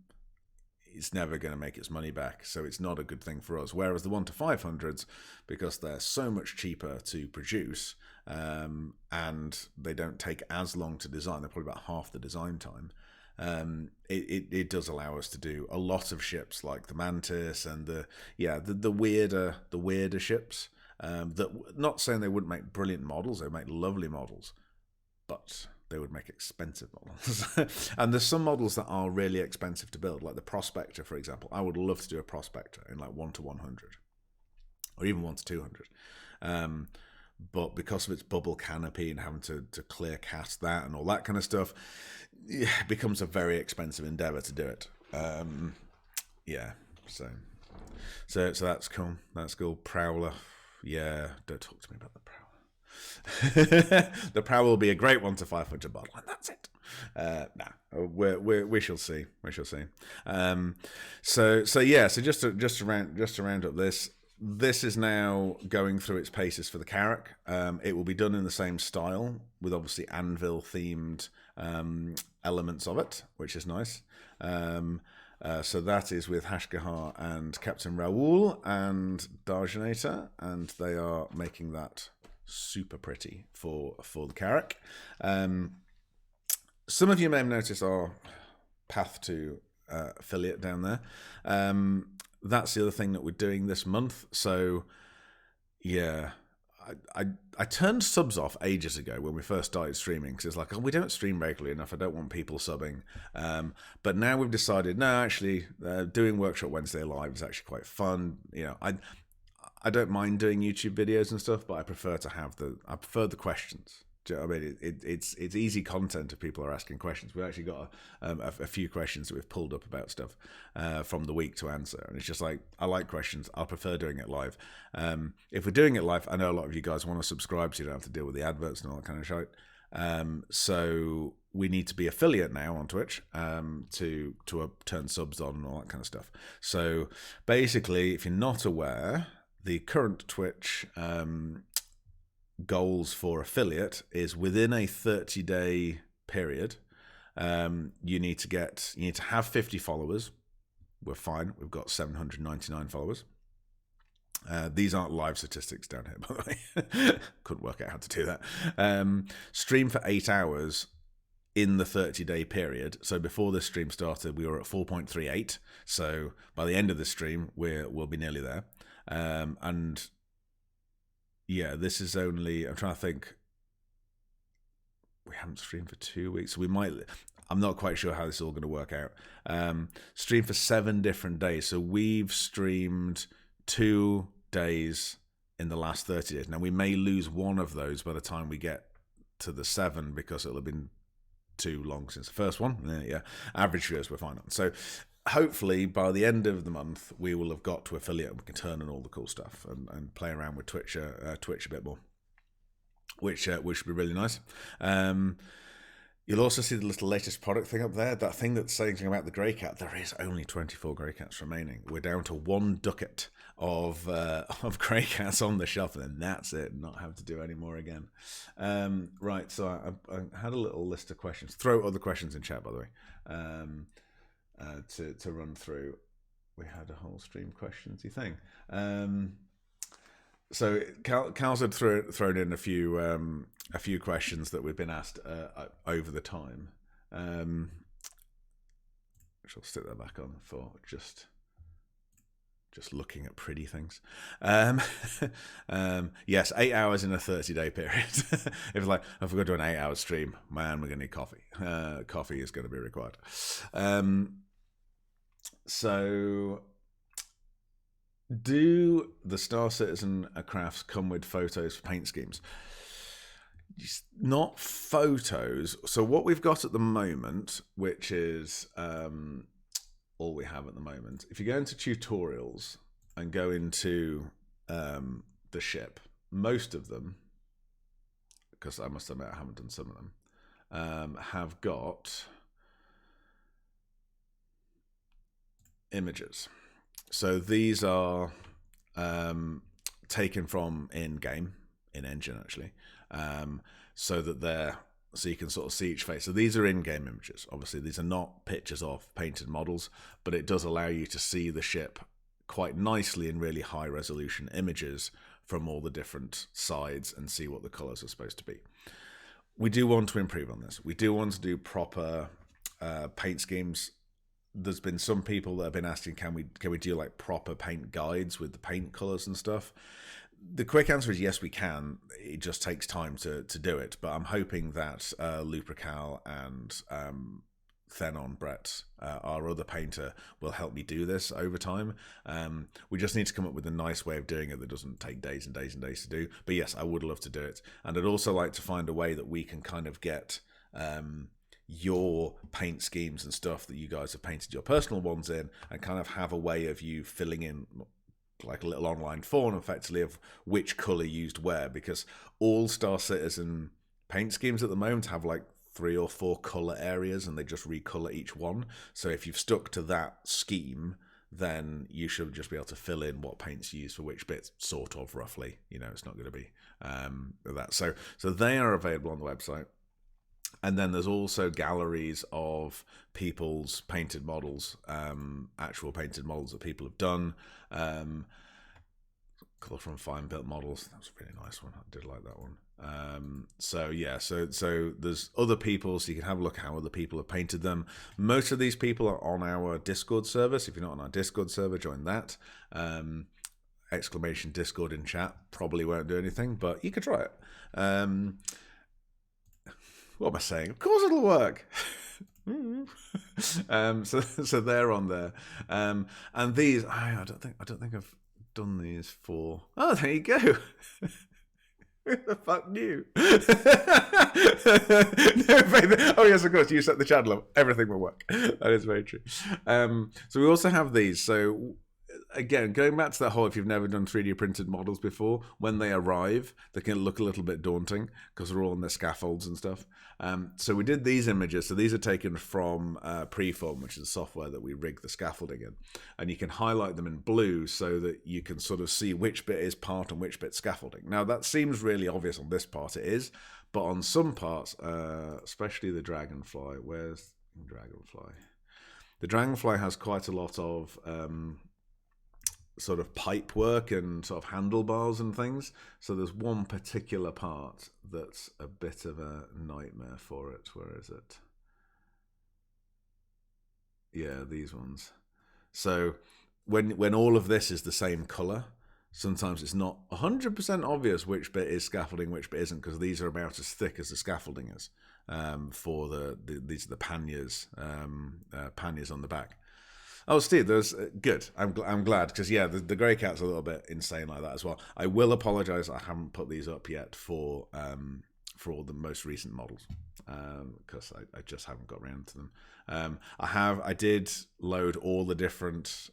it's never going to make its money back. So it's not a good thing for us. Whereas the 1 to 500s, because they're so much cheaper to produce, and they don't take as long to design, they're probably about half the design time. It does allow us to do a lot of ships like the Mantis and the weirder ships. That, not saying they wouldn't make brilliant models, they make lovely models, but they would make expensive models. And there's some models that are really expensive to build, like the Prospector, for example. I would love to do a Prospector in like 1 to 100, or even 1 to 200. But because of its bubble canopy and having to clear cast that and all that kind of stuff, it becomes a very expensive endeavor to do it. So that's cool. That's cool. Prowler. Yeah, don't talk to me about the Prowler. The Prowler will be a great 1 to 500 model, and that's it. We shall see. We shall see. So just to round up this, this is now going through its paces for the Carrack. It will be done in the same style, with obviously anvil themed elements of it, which is nice. So that is with Hashgahar and Captain Raoul and Darjanator, and they are making that super pretty for the Carrack. Some of you may have noticed our path to affiliate down there. That's the other thing that we're doing this month. So, yeah, I turned subs off ages ago when we first started streaming, because it's like, oh, we don't stream regularly enough. I don't want people subbing. But now we've decided, no, actually, doing Workshop Wednesday live is actually quite fun. You know, I don't mind doing YouTube videos and stuff, but I prefer the questions. Do you know what I mean? It's easy content if people are asking questions. We've actually got a few questions that we've pulled up about stuff from the week to answer. And it's just like, I like questions. I'll prefer doing it live. If we're doing it live, I know a lot of you guys want to subscribe so you don't have to deal with the adverts and all that kind of shit. So we need to be affiliate now on Twitch to turn subs on and all that kind of stuff. So basically, if you're not aware, the current Twitch goals for affiliate is within a 30-day period. You need to have 50 followers. We're fine. We've got 799 followers. These aren't live statistics down here, by the way. Couldn't work out how to do that. Stream for 8 hours in the 30-day period. So before this stream started, we were at 4.38. So by the end of the stream, we'll be nearly there. And yeah, this is only, I'm trying to think, we haven't streamed for 2 weeks. So we might, I'm not quite sure how this is all going to work out. Stream for 7 different days. So we've streamed 2 days in the last 30 days. Now we may lose one of those by the time we get to the 7, because it'll have been too long since the first one. Yeah, average viewers we're fine on. So hopefully by the end of the month we will have got to affiliate and we can turn on all the cool stuff and play around with Twitch a bit more, which should be really nice. You'll also see the little latest product thing up there, that thing that's saying something about the grey cat. There is only 24 grey cats remaining. We're down to 1 ducat of grey cats on the shelf, and then that's it. Not have to do any more again. Right, so I had a little list of questions. Throw other questions in chat, by the way. To run through. We had a whole stream questions-y thing. So Cal's had thrown in a few questions that we've been asked over the time. Which I'll stick that back on for just looking at pretty things. Yes, 8 hours in a 30-day period. If like, if we're going to do an 8-hour stream, man, we're going to need coffee. Coffee is going to be required. So, do the Star Citizen crafts come with photos for paint schemes? Not photos. So what we've got at the moment, which is all we have at the moment, if you go into tutorials and go into the ship, most of them, because I must admit I haven't done some of them, have got images. So these are taken from in-game, in-engine actually, so you can sort of see each face. So these are in-game images. Obviously, these are not pictures of painted models, but it does allow you to see the ship quite nicely in really high-resolution images from all the different sides and see what the colours are supposed to be. We do want to improve on this. We do want to do proper paint schemes. There's been some people that have been asking, can we do like proper paint guides with the paint colours and stuff? The quick answer is yes, we can. It just takes time to do it. But I'm hoping that Lupercal and Thenon Brett, our other painter, will help me do this over time. We just need to come up with a nice way of doing it that doesn't take days and days and days to do. But yes, I would love to do it. And I'd also like to find a way that we can kind of get your paint schemes and stuff that you guys have painted your personal ones in, and kind of have a way of you filling in like a little online form effectively of which colour used where, because all Star Citizen paint schemes at the moment have like 3 or 4 colour areas and they just recolour each one. So if you've stuck to that scheme, then you should just be able to fill in what paints you use for which bits, sort of roughly. It's not going to be that. So they are available on the website. And then there's also galleries of people's painted models, actual painted models that people have done. Colour from Fine Built Models. That was a really nice one. I did like that one. So there's other people, so you can have a look at how other people have painted them. Most of these people are on our Discord server, so if you're not on our Discord server, join that. Exclamation Discord in chat probably won't do anything, but you could try it. What am I saying? Of course it'll work. So they're on there, and these I don't think I've done these for. Oh, there you go. Who the fuck knew? No, baby. Oh yes, of course. You set the channel up. Everything will work. That is very true. So we also have these. So again, going back to that whole, if you've never done 3D printed models before, when they arrive, they can look a little bit daunting because they're all on their scaffolds and stuff. So we did these images. So these are taken from Preform, which is the software that we rig the scaffolding in. And you can highlight them in blue so that you can sort of see which bit is part and which bit's scaffolding. Now, that seems really obvious on this part. It is. But on some parts, especially the Dragonfly, where's the Dragonfly? The Dragonfly has quite a lot of sort of pipe work and sort of handlebars and things. So there's one particular part that's a bit of a nightmare for it. Where is it? Yeah, these ones. So when all of this is the same color, sometimes it's not 100% obvious which bit is scaffolding, which bit isn't, because these are about as thick as the scaffolding is for these are the panniers, panniers on the back. Oh, Steve, there's good. I'm glad because the Grey Cat's a little bit insane like that as well. I will apologise. I haven't put these up yet for all the most recent models because I just haven't got around to them. I did load all the different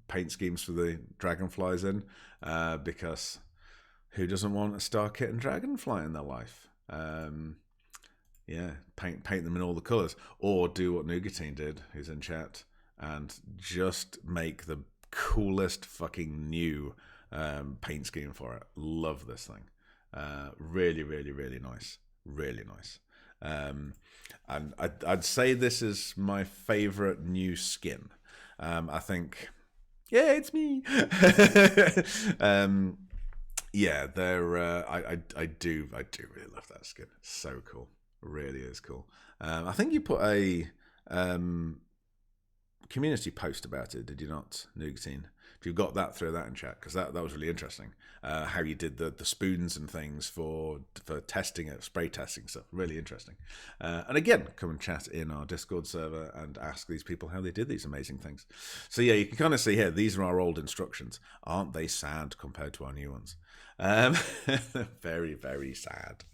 paint schemes for the Dragonflies in because who doesn't want a Star Kitten Dragonfly in their life? Paint them in all the colours, or do what Nougatine did, who's in chat, and just make the coolest fucking new paint scheme for it. Love this thing. Really, really, really nice. Really nice. And I'd say this is my favourite new skin. I think, yeah, it's me. I do really love that skin. It's so cool. It really is cool. I think you put a community post about it, did you not, Nougatine? If you've got that, throw that in chat, because that was really interesting. How you did the spoons and things for testing it, spray testing stuff. Really interesting. And again, come and chat in our Discord server and ask these people how they did these amazing things. So yeah, you can kind of see here, these are our old instructions. Aren't they sad compared to our new ones? Very, very sad.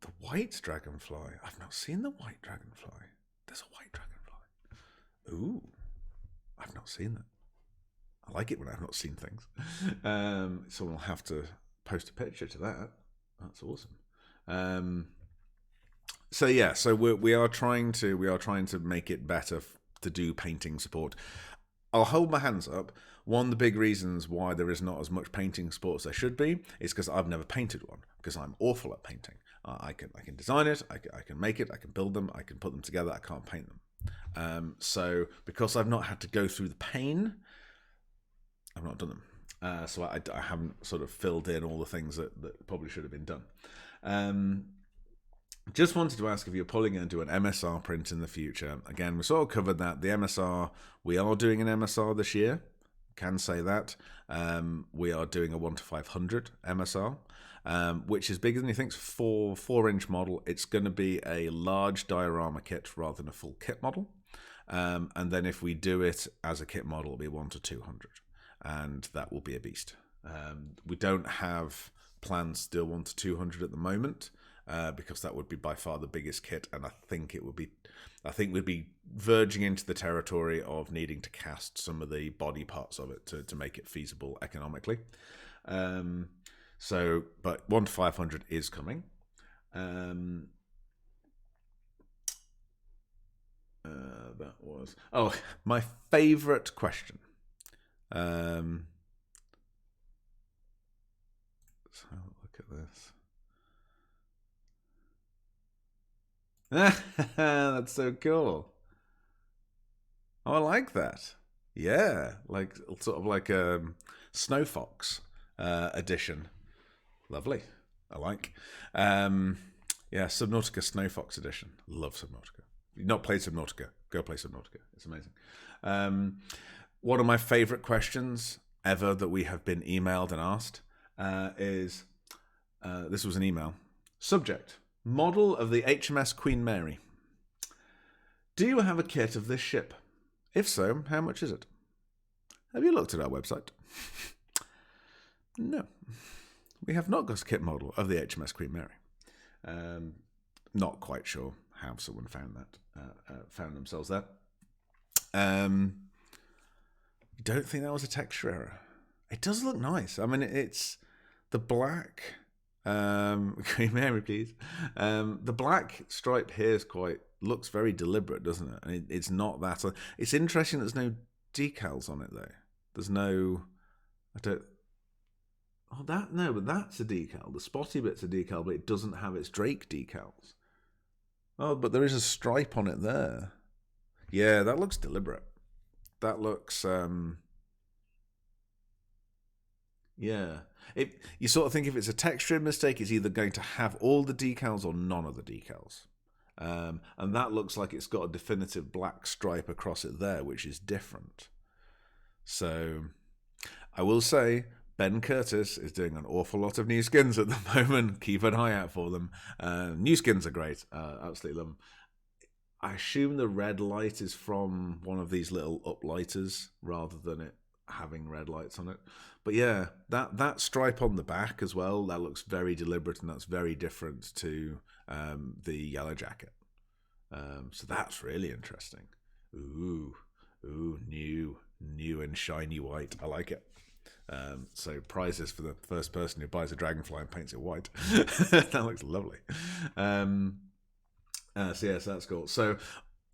The white dragonfly. I've not seen the white dragonfly. There's a white dragonfly. Ooh, I've not seen that. I like it when I've not seen things. So we'll have to post a picture to that. That's awesome. So we are trying to make it better to do painting support. I'll hold my hands up. One of the big reasons why there is not as much painting support as there should be is because I've never painted one, because I'm awful at painting. I can design it, I can make it, I can build them, I can put them together, I can't paint them. So because I've not had to go through the pain, I've not done them. So I haven't sort of filled in all the things that probably should have been done. Just wanted to ask if you're probably going to do an MSR print in the future. Again, we sort of covered that. The MSR, we are doing an MSR this year. Can say that. We are doing a 1:500 MSR, which is bigger than you think. It's 4-inch model. It's going to be a large diorama kit rather than a full kit model. And then if we do it as a kit model, it'll be 1-200. And that will be a beast. We don't have plans to do 1-200 at the moment. Because that would be by far the biggest kit, and I think we'd be verging into the territory of needing to cast some of the body parts of it to make it feasible economically. But 1:500 is coming. That was my favorite question. Let's have a look at this. That's so cool. Oh, I like that. Yeah, like sort of like a Snow Fox edition. Lovely. I like. Yeah, Subnautica Snow Fox edition. Love Subnautica. You've not played Subnautica, go play Subnautica. It's amazing. One of my favorite questions ever that we have been emailed and asked is this was an email. Subject: model of the HMS Queen Mary. Do you have a kit of this ship? If so, how much is it? Have you looked at our website? No. We have not got a kit model of the HMS Queen Mary. Not quite sure how someone found themselves there. Don't think that was a texture error. It does look nice. I mean, it's the black. Queen Mary, please. The black stripe here looks very deliberate, doesn't it? And it's not that. It's interesting. There's no decals on it though. There's no. I don't. Oh, but that's a decal. The spotty bit's a decal, but it doesn't have its Drake decals. Oh, but there is a stripe on it there. Yeah, that looks deliberate. That looks, yeah. You sort of think if it's a texture mistake, it's either going to have all the decals or none of the decals. And that looks like it's got a definitive black stripe across it there, which is different. So, I will say, Ben Curtis is doing an awful lot of new skins at the moment. Keep an eye out for them. New skins are great. Absolutely love them. I assume the red light is from one of these little uplighters rather than it having red lights on it. But yeah, that stripe on the back as well, that looks very deliberate, and that's very different to the yellow jacket. So that's really interesting. Ooh, new and shiny white. I like it. So prizes for the first person who buys a dragonfly and paints it white. That looks lovely. So yes, that's cool. So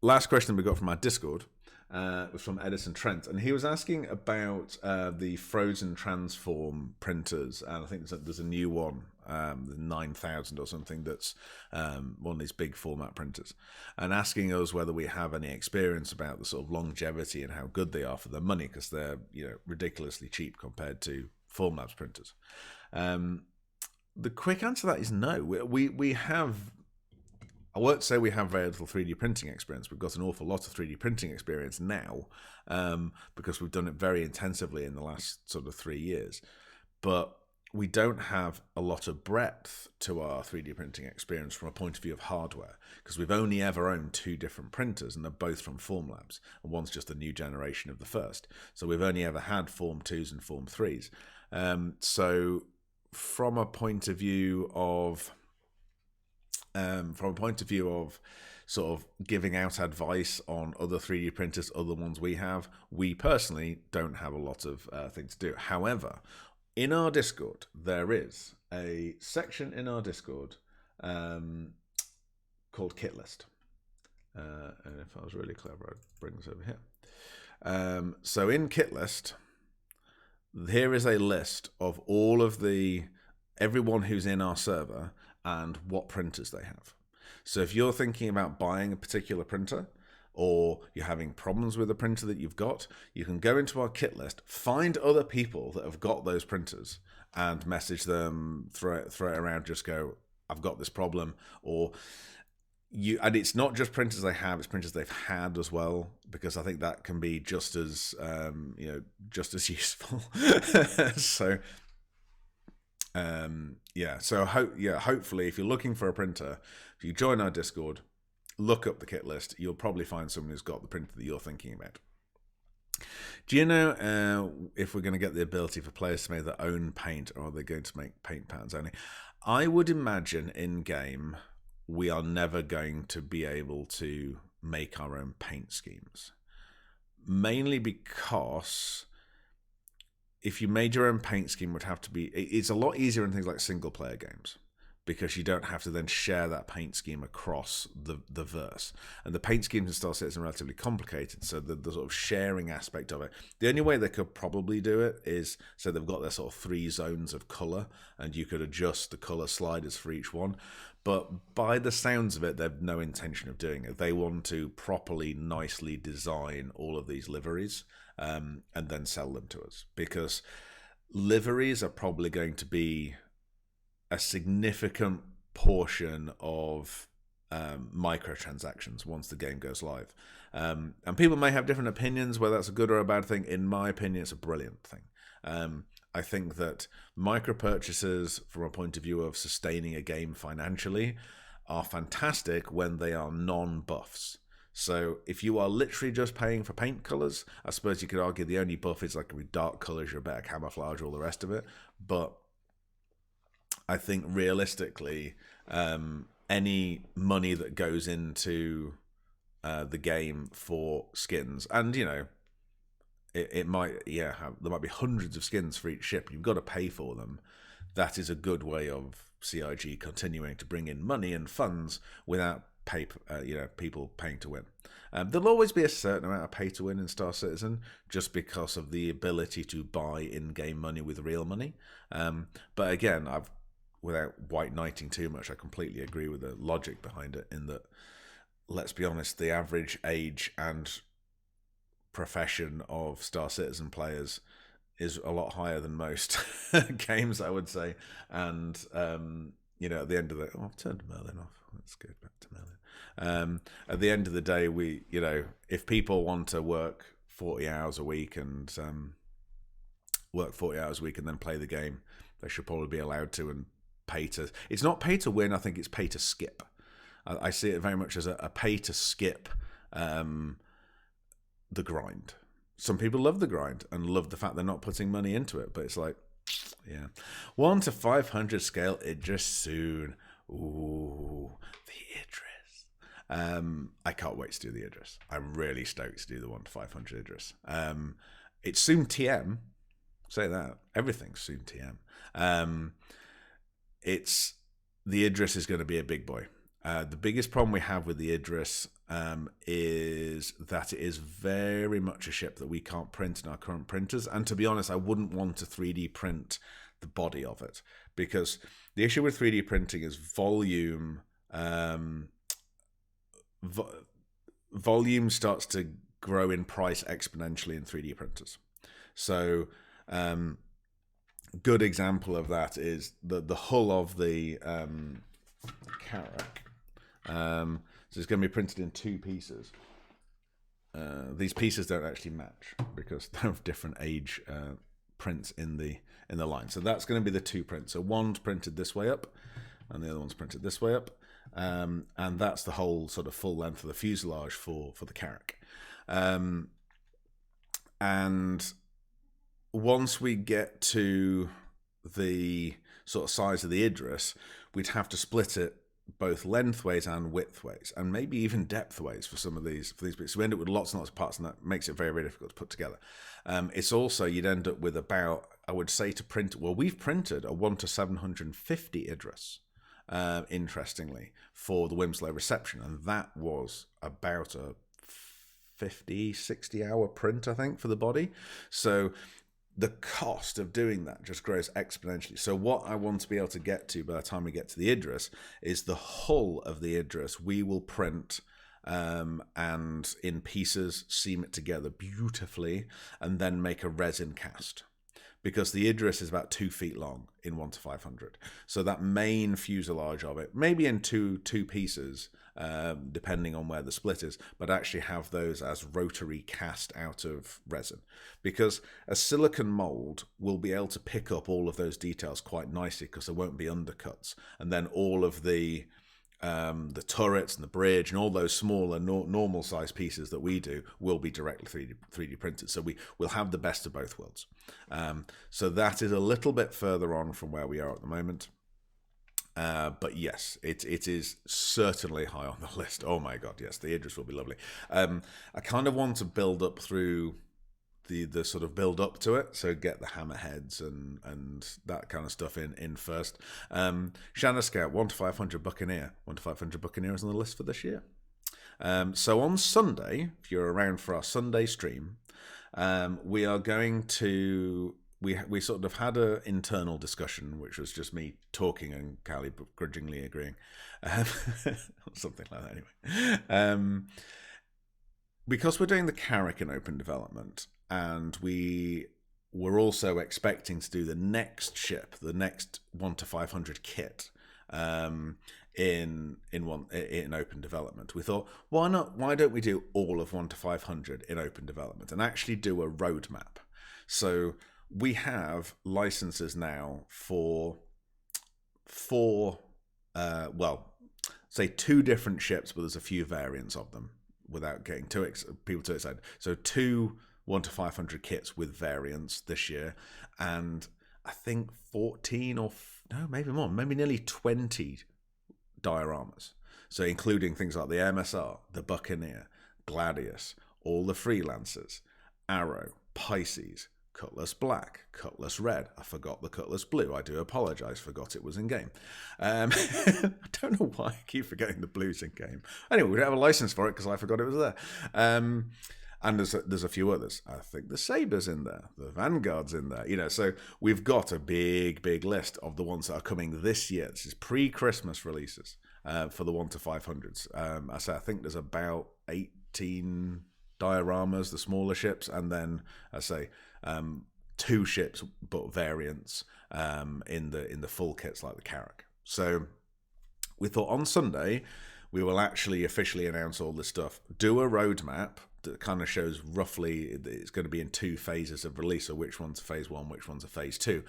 last question we got from our Discord was from Edison Trent, and he was asking about the Frozen Transform printers, and I think there's a new one, the 9000 or something, that's one of these big format printers, and asking us whether we have any experience about the sort of longevity and how good they are for their money, because they're ridiculously cheap compared to Formlabs printers. The quick answer to that is no. We have. I won't say we have very little 3D printing experience. We've got an awful lot of 3D printing experience now because we've done it very intensively in the last sort of 3 years. But we don't have a lot of breadth to our 3D printing experience from a point of view of hardware, because we've only ever owned 2 different printers, and they're both from Formlabs, and one's just a new generation of the first. So we've only ever had Form 2s and Form 3s. So from a point of view of sort of giving out advice on other 3D printers, other ones we personally don't have a lot of things to do. However, in our Discord, there is a section in our Discord called Kit List. And if I was really clever, I'd bring this over here. So in Kit List, here is a list of all of everyone who's in our server and what printers they have. So if you're thinking about buying a particular printer, or you're having problems with a printer that you've got, you can go into our kit list, find other people that have got those printers, and message them, throw it around, just go, I've got this problem. And it's not just printers they have, it's printers they've had as well, because I think that can be just as useful. So hopefully if you're looking for a printer, if you join our Discord, look up the kit list, you'll probably find someone who's got the printer that you're thinking about. Do you know if we're going to get the ability for players to make their own paint, or are they going to make paint patterns only? I would imagine in game we are never going to be able to make our own paint schemes, mainly because if you made your own paint scheme, it's a lot easier in things like single player games, because you don't have to then share that paint scheme across the verse. And the paint schemes in Star Citizen are relatively complicated, so the sort of sharing aspect of it, the only way they could probably do it is, so they've got their sort of 3 zones of colour, and you could adjust the colour sliders for each one. But by the sounds of it, they've no intention of doing it. They want to properly, nicely design all of these liveries, and then sell them to us, because liveries are probably going to be a significant portion of microtransactions once the game goes live. And people may have different opinions whether that's a good or a bad thing. In my opinion, it's a brilliant thing. I think that micro purchases, from a point of view of sustaining a game financially, are fantastic when they are non-buffs. So if you are literally just paying for paint colors, I suppose you could argue the only buff is like with dark colors, you're better camouflage, all the rest of it. But I think realistically, any money that goes into the game for skins, and you know, it might, there might be hundreds of skins for each ship. You've got to pay for them. That is a good way of CIG continuing to bring in money and funds without people paying to win. There'll always be a certain amount of pay to win in Star Citizen, just because of the ability to buy in-game money with real money. But again, without white knighting too much, I completely agree with the logic behind it, in that, let's be honest, the average age and profession of Star Citizen players is a lot higher than most games, I would say. And at the end of the I've turned Merlin off. Let's go back to Merlin. At the end of the day, if people want to work 40 hours a week and then play the game, they should probably be allowed to, and pay to. It's not pay to win. I think it's pay to skip. I see it very much as a pay to skip the grind. Some people love the grind and love the fact they're not putting money into it, but it's like, 1 to 500 scale Idris soon. Ooh, the Idris. I can't wait to do the Idris. I'm really stoked to do the 1 to 500 Idris. It's soon TM. Say that. Everything's soon TM. The Idris is going to be a big boy. The biggest problem we have with the Idris is that it is very much a ship that we can't print in our current printers. And to be honest, I wouldn't want to 3D print the body of it, because the issue with 3D printing is volume. Volume starts to grow in price exponentially in 3D printers. So, good example of that is the hull of the Carrack. So it's going to be printed in 2 pieces. These pieces don't actually match because they have different age prints in the line. So that's going to be the 2 prints. So one's printed this way up, and the other one's printed this way up, and that's the whole sort of full length of the fuselage for the Carrack. And once we get to the sort of size of the Idris, we'd have to split it both lengthways and widthways, and maybe even depthways for some of these bits. So we end up with lots and lots of parts, and that makes it very, very difficult to put together. It's also, you'd end up with about, I would say, to print, well, we've printed a 1 to 750 Idris, interestingly, for the Wimslow reception, and that was about a 50-60 hour print, I think, for the body. So the cost of doing that just grows exponentially. So what I want to be able to get to by the time we get to the Idris is the hull of the Idris we will print and in pieces, seam it together beautifully, and then make a resin cast. Because the Idris is about 2 feet long in 1 to 500. So that main fuselage of it, maybe in two pieces, depending on where the split is, but actually have those as rotary cast out of resin. Because a silicon mold will be able to pick up all of those details quite nicely, because there won't be undercuts. And then all of the turrets and the bridge and all those smaller normal size pieces that we do will be directly 3D printed. So we'll have the best of both worlds. So that is a little bit further on from where we are at the moment. But yes, it is certainly high on the list. Oh my God, yes, the Idris will be lovely. I kind of want to build up through the sort of build up to it. So get the hammerheads and that kind of stuff in first. Shanna Scout 1 to 500 Buccaneer. 1 to 500 Buccaneer is on the list for this year. So on Sunday, if you're around for our Sunday stream, we are going to. We sort of had an internal discussion, which was just me talking and Callie begrudgingly agreeing, something like that. Anyway, because we're doing the Carrack in open development, and we were also expecting to do the next ship, the next 1 to 500 kit, in open development. We thought, why not? Why don't we do all of 1 to 500 in open development and actually do a roadmap? So we have licenses now for 4, say 2 different ships, but there's a few variants of them without getting people too excited. So 2 1 to 500 kits with variants this year, and I think 14 or no, maybe more, maybe nearly 20 dioramas. So including things like the MSR, the Buccaneer, Gladius, all the Freelancers, Arrow, Pisces, Cutlass Black, Cutlass Red. I forgot the Cutlass Blue. I do apologise. Forgot it was in game. I don't know why I keep forgetting the Blues in game. Anyway, we don't have a license for it because I forgot it was there. And there's a few others. I think the Saber's in there. The Vanguard's in there. So we've got a big list of the ones that are coming this year. This is pre-Christmas releases for the 1 to 500s. I think there's about 18 dioramas, the smaller ships, and then 2 ships but variants in the full kits like the Carrack. So we thought on Sunday we will actually officially announce all this stuff, do a roadmap that kind of shows roughly it's going to be in 2 phases of release, or which one's phase 1, which one's a phase 2,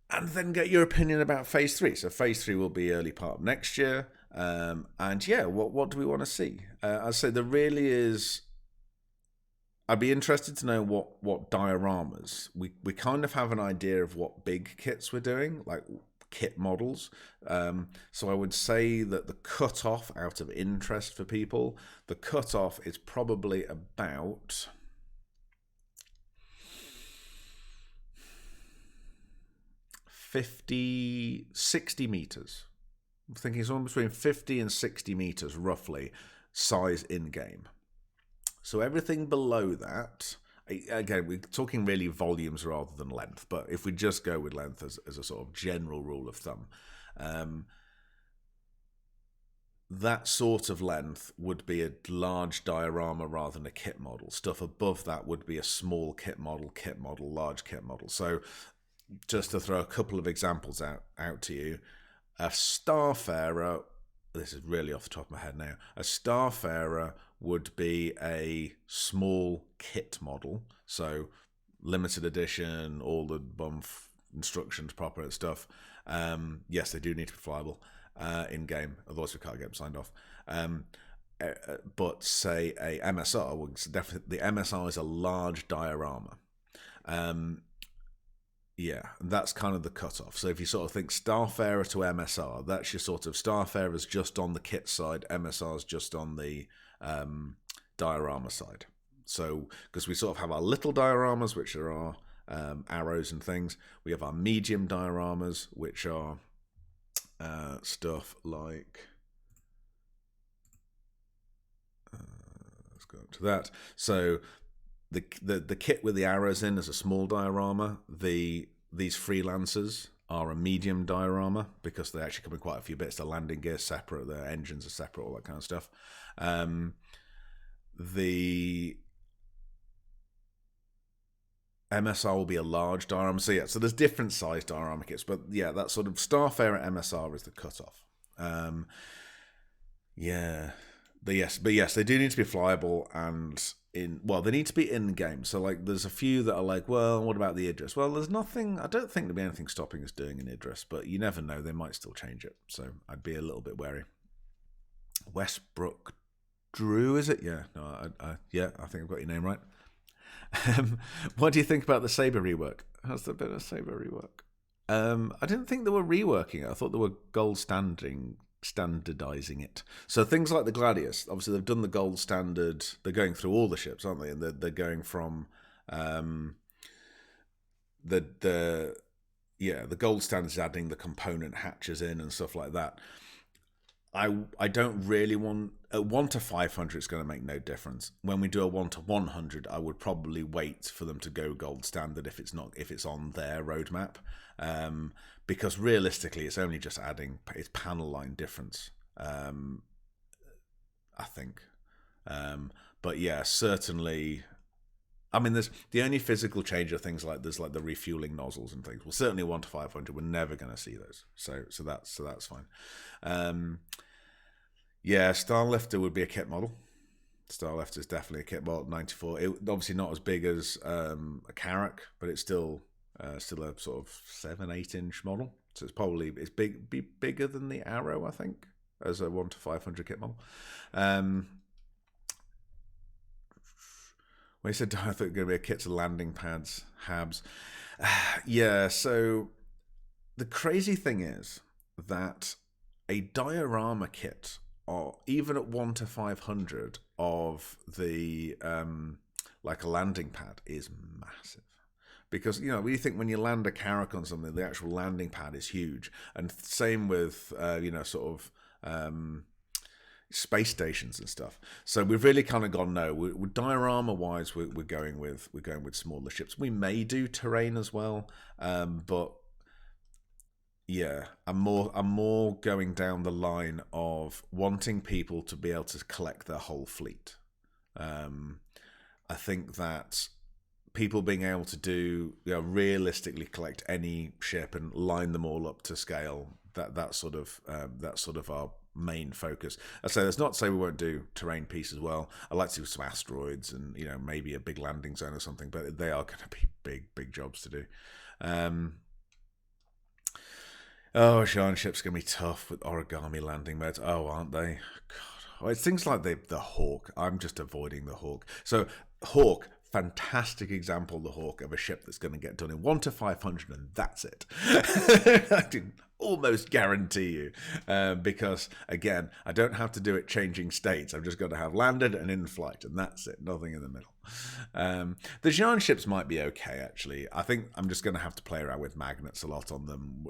and then get your opinion about phase 3. So phase 3 will be early part of next year, and yeah, what do we want to see? I'd say there really is. I'd be interested to know what dioramas. We kind of have an idea of what big kits we're doing, like kit models. So I would say that the cutoff out of interest for people, the cutoff is probably about 60 meters. I'm thinking it's somewhere between 50 and 60 meters, roughly, size in game. So everything below that, again, we're talking really volumes rather than length, but if we just go with length as a sort of general rule of thumb, that sort of length would be a large diorama rather than a kit model. Stuff above that would be a small kit model, large kit model. So just to throw a couple of examples out to you, a Starfarer, this is really off the top of my head now, a Starfarer would be a small kit model, so limited edition, all the bump instructions proper and stuff. Yes, they do need to be flyable in game, otherwise we can't get them signed off. But say a MSR, well, definitely the MSR is a large diorama. Yeah, that's kind of the cutoff. So if you sort of think Starfarer to MSR, that's your sort of Starfarer's just on the kit side, MSR's just on the diorama side. So because we sort of have our little dioramas, which are our arrows and things. We have our medium dioramas, which are stuff like let's go up to that. So the kit with the arrows in is a small diorama. These Freelancers are a medium diorama because they actually come in quite a few bits. The landing gear separate, the engines are separate, all that kind of stuff. The MSR will be a large diorama. So yeah, so there's different sized diorama kits, but yeah, that sort of Starfarer MSR is the cutoff. Yeah, but yes, they do need to be flyable and they need to be in game. So like, there's a few that are like, well, what about the Idris? Well, there's nothing. I don't think there'll be anything stopping us doing an Idris, but you never know. They might still change it. So I'd be a little bit wary. Westbrook Drew, is it? Yeah, no, I think I've got your name right. What do you think about the Saber rework? Has there been a Saber rework? I didn't think they were reworking it. I thought they were standardizing it. So things like the Gladius, obviously they've done the gold standard. They're going through all the ships, aren't they? And they're going from Um, the yeah, the gold standard is adding the component hatches in and stuff like that. I don't really want a 1 to 500. It's going to make no difference. When we do a 1 to 100, I would probably wait for them to go gold standard if it's on their roadmap, because realistically, it's only just adding it's panel line difference. I think, but yeah, certainly. I mean, there's the only physical change are things like there's like the refueling nozzles and things. Well, certainly 1 to 500, we're never going to see those. So that's fine. Yeah, Starlifter would be a kit model. Starlifter is definitely a kit model. 94. It obviously not as big as a Carrack, but it's still a sort of 7-8 inch model. So it's be bigger than the Arrow, I think, as a 1 to 500 kit model. When you said I thought it was going to be a kit to landing pads, HABs. Yeah, so the crazy thing is that a diorama kit, or even at 1 to 500 of the like a landing pad, is massive. Because, you know, when you think when you land a Carrack on something, the actual landing pad is huge. And same with, you know, sort of space stations and stuff. So we've really kind of gone, no, we're diorama wise, we're going with smaller ships. We may do terrain as well, but yeah, I'm more going down the line of wanting people to be able to collect their whole fleet. I think that people being able to do, you know, realistically collect any ship and line them all up to scale, that's sort of our main focus. I say that's not to say we won't do terrain piece as well. I like to do some asteroids and, you know, maybe a big landing zone or something, but they are going to be big jobs to do. Shan ships going to be tough with origami landing modes. Oh, aren't they? God. Oh, it's things like the Hawk. I'm just avoiding the Hawk. So Hawk, fantastic example, the Hawk, of a ship that's going to get done in 1 to 500, and that's it. I can almost guarantee you, because again, I don't have to do it changing states. I've just got to have landed and in flight, and that's it. Nothing in the middle. The Jean ships might be okay, actually. I think I'm just going to have to play around with magnets a lot on them.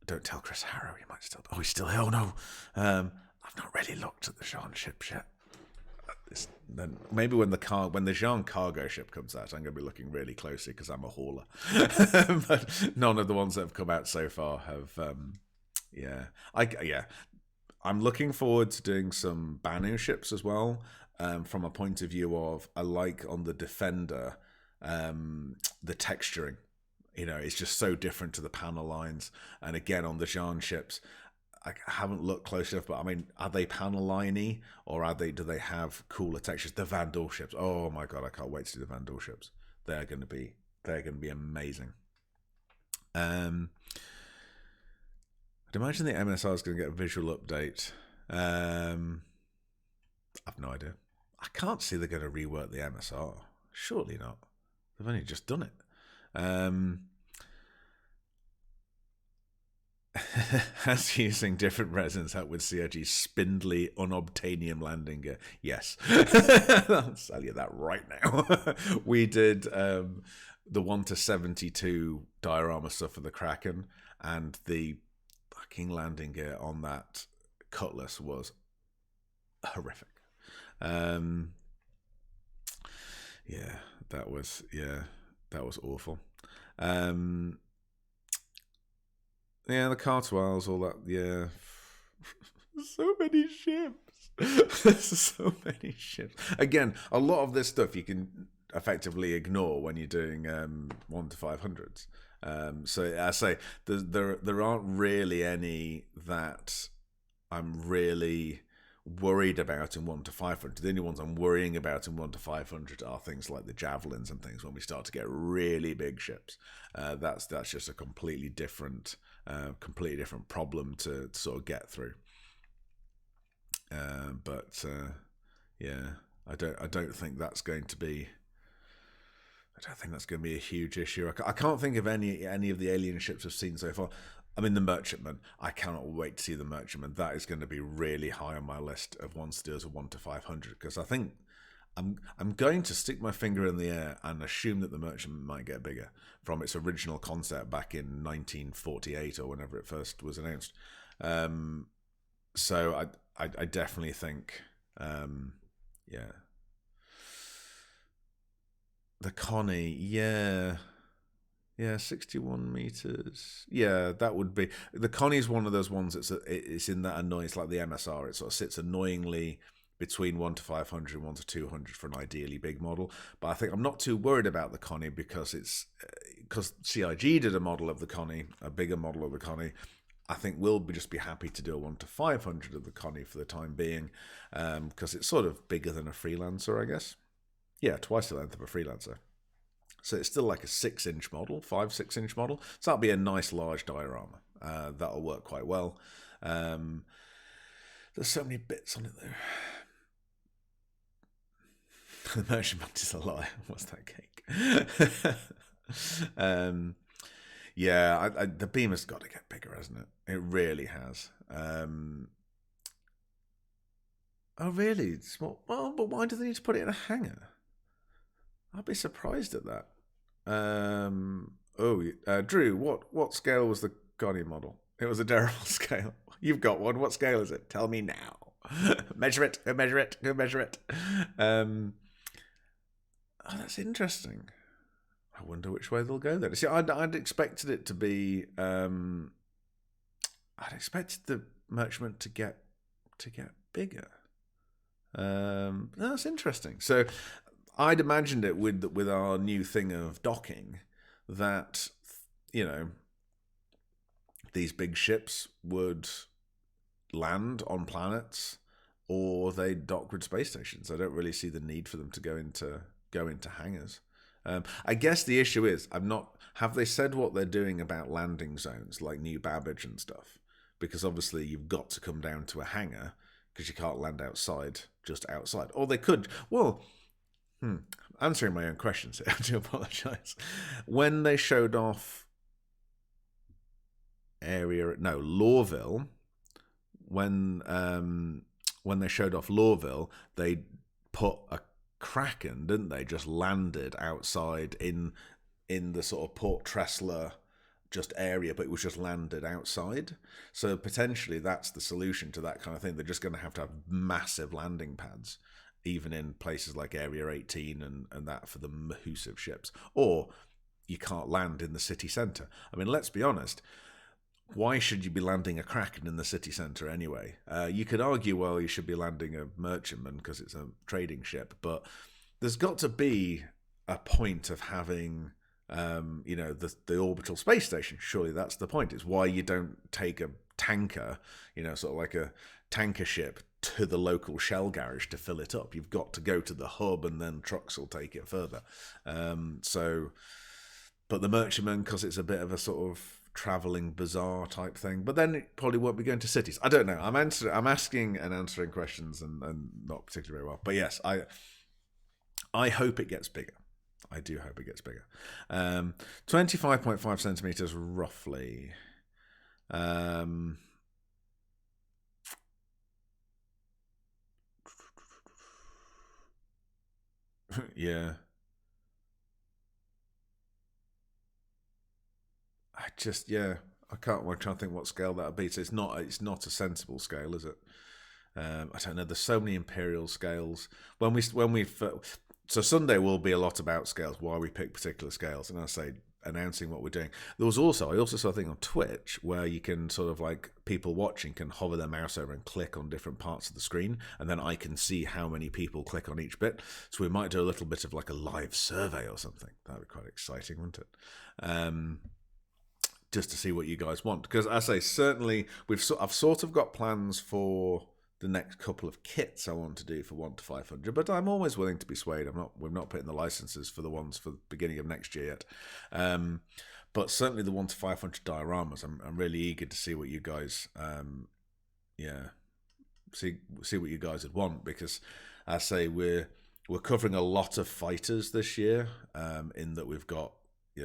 Don't tell Chris Harrow. He might still. Oh, he's still here. Oh no. I've not really looked at the Jean ships yet. Then maybe when the Jean cargo ship comes out, I'm going to be looking really closely because I'm a hauler. But none of the ones that have come out so far have. I'm looking forward to doing some Banu ships as well. From a point of view of, I like on the Defender, the texturing. You know, it's just so different to the panel lines. And again, on the Jean ships, I haven't looked close enough, but I mean, are they panel liney or do they have cooler textures? The Vandal ships. Oh my god, I can't wait to see the Vandal ships. They're going to be amazing. I'd imagine the MSR is going to get a visual update. I've no idea. I can't see they're going to rework the MSR. Surely not. They've only just done it. Has using different resins help with CRG's spindly unobtainium landing gear? Yes. I'll tell you that right now. We did the 1 to 72 diorama stuff for the Kraken, and the fucking landing gear on that Cutlass was horrific. That was awful. Yeah, the Cartwells, all that. Yeah, so many ships. So many ships. Again, a lot of this stuff you can effectively ignore when you're doing 1 to 500s. So I say there aren't really any that I'm really worried about in 1 to 500. The only ones I'm worrying about in 1 to 500 are things like the Javelins and things. When we start to get really big ships, that's just a completely different problem to sort of get through. I don't think that's going to be. I don't think that's going to be a huge issue. I can't think of any of the alien ships I've seen so far. I mean, the Merchantman. I cannot wait to see the Merchantman. That is going to be really high on my list of ones to do as a 1 to 500, because I think I'm going to stick my finger in the air and assume that the merchant might get bigger from its original concept back in 1948 or whenever it first was announced. Um, so I definitely think, yeah, the Connie, yeah, 61 meters. Yeah, that would be the Connie's one of those ones it's in that annoying. It's like the MSR. It sort of sits annoyingly between 1 to 500 and 1 to 200 for an ideally big model. But I think I'm not too worried about the Connie because it's because CIG did a model of the Connie, a bigger model of the Connie. I think we'll just be happy to do a 1 to 500 of the Connie for the time being, because it's sort of bigger than a Freelancer, I guess. Yeah, twice the length of a Freelancer. So it's still like a 6-inch model, 5-6-inch model. So that'll be a nice large diorama. That'll work quite well. There's so many bits on it though. The measurement is a lie. What's that cake? Yeah, the beam has got to get bigger, hasn't it? It really has. Oh, really? It's small. Well, but why do they need to put it in a hangar? I'd be surprised at that. Drew, what scale was the Connie model? It was a Daryl scale. You've got one. What scale is it? Tell me now. Measure it. Go measure it. Go measure it. Oh, that's interesting. I wonder which way they'll go then. See, I'd expected it to be. I'd expected the merchant to get bigger. That's interesting. So I'd imagined it with our new thing of docking that, you know, these big ships would land on planets or they'd dock with space stations. I don't really see the need for them to go into hangars. I guess the issue is have they said what they're doing about landing zones like New Babbage and stuff? Because obviously you've got to come down to a hangar because you can't land just outside. Or they could, answering my own questions here, I do apologise. When they showed off Lorville, when they showed off Lorville, they put a Kraken, didn't they? Just landed outside in the sort of Port Tressler just area, but it was just landed outside. So potentially that's the solution to that kind of thing. They're just going to have massive landing pads, even in places like Area 18 and that for the massive ships. Or you can't land in the city centre. I mean, let's be honest. Why should you be landing a Kraken in the city centre anyway? You could argue, well, you should be landing a merchantman because it's a trading ship, but there's got to be a point of having, the orbital space station. Surely that's the point. It's why you don't take a tanker, sort of like a tanker ship to the local Shell garage to fill it up. You've got to go to the hub and then trucks will take it further. But the merchantman, because it's a bit of a sort of traveling bazaar type thing, but then it probably won't be going to cities. I don't know. I'm asking and answering questions and not particularly very well. But yes, I hope it gets bigger. I do hope it gets bigger. 25.5 centimeters roughly. Yeah. I can't. I'm trying to think what scale that would be. So it's not a sensible scale, is it? I don't know. There's so many imperial scales. So Sunday will be a lot about scales. Why we pick particular scales, and I say announcing what we're doing. I also saw a thing on Twitch where you can sort of like people watching can hover their mouse over and click on different parts of the screen, and then I can see how many people click on each bit. So we might do a little bit of like a live survey or something. That'd be quite exciting, wouldn't it? Just to see what you guys want, because I say certainly I've sort of got plans for the next couple of kits I want to do for 1 to 500, but I'm always willing to be swayed. We're not putting the licenses for the ones for the beginning of next year yet, but certainly the 1 to 500 dioramas. I'm really eager to see what you guys, see what you guys would want, because I say we're covering a lot of fighters this year, in that we've got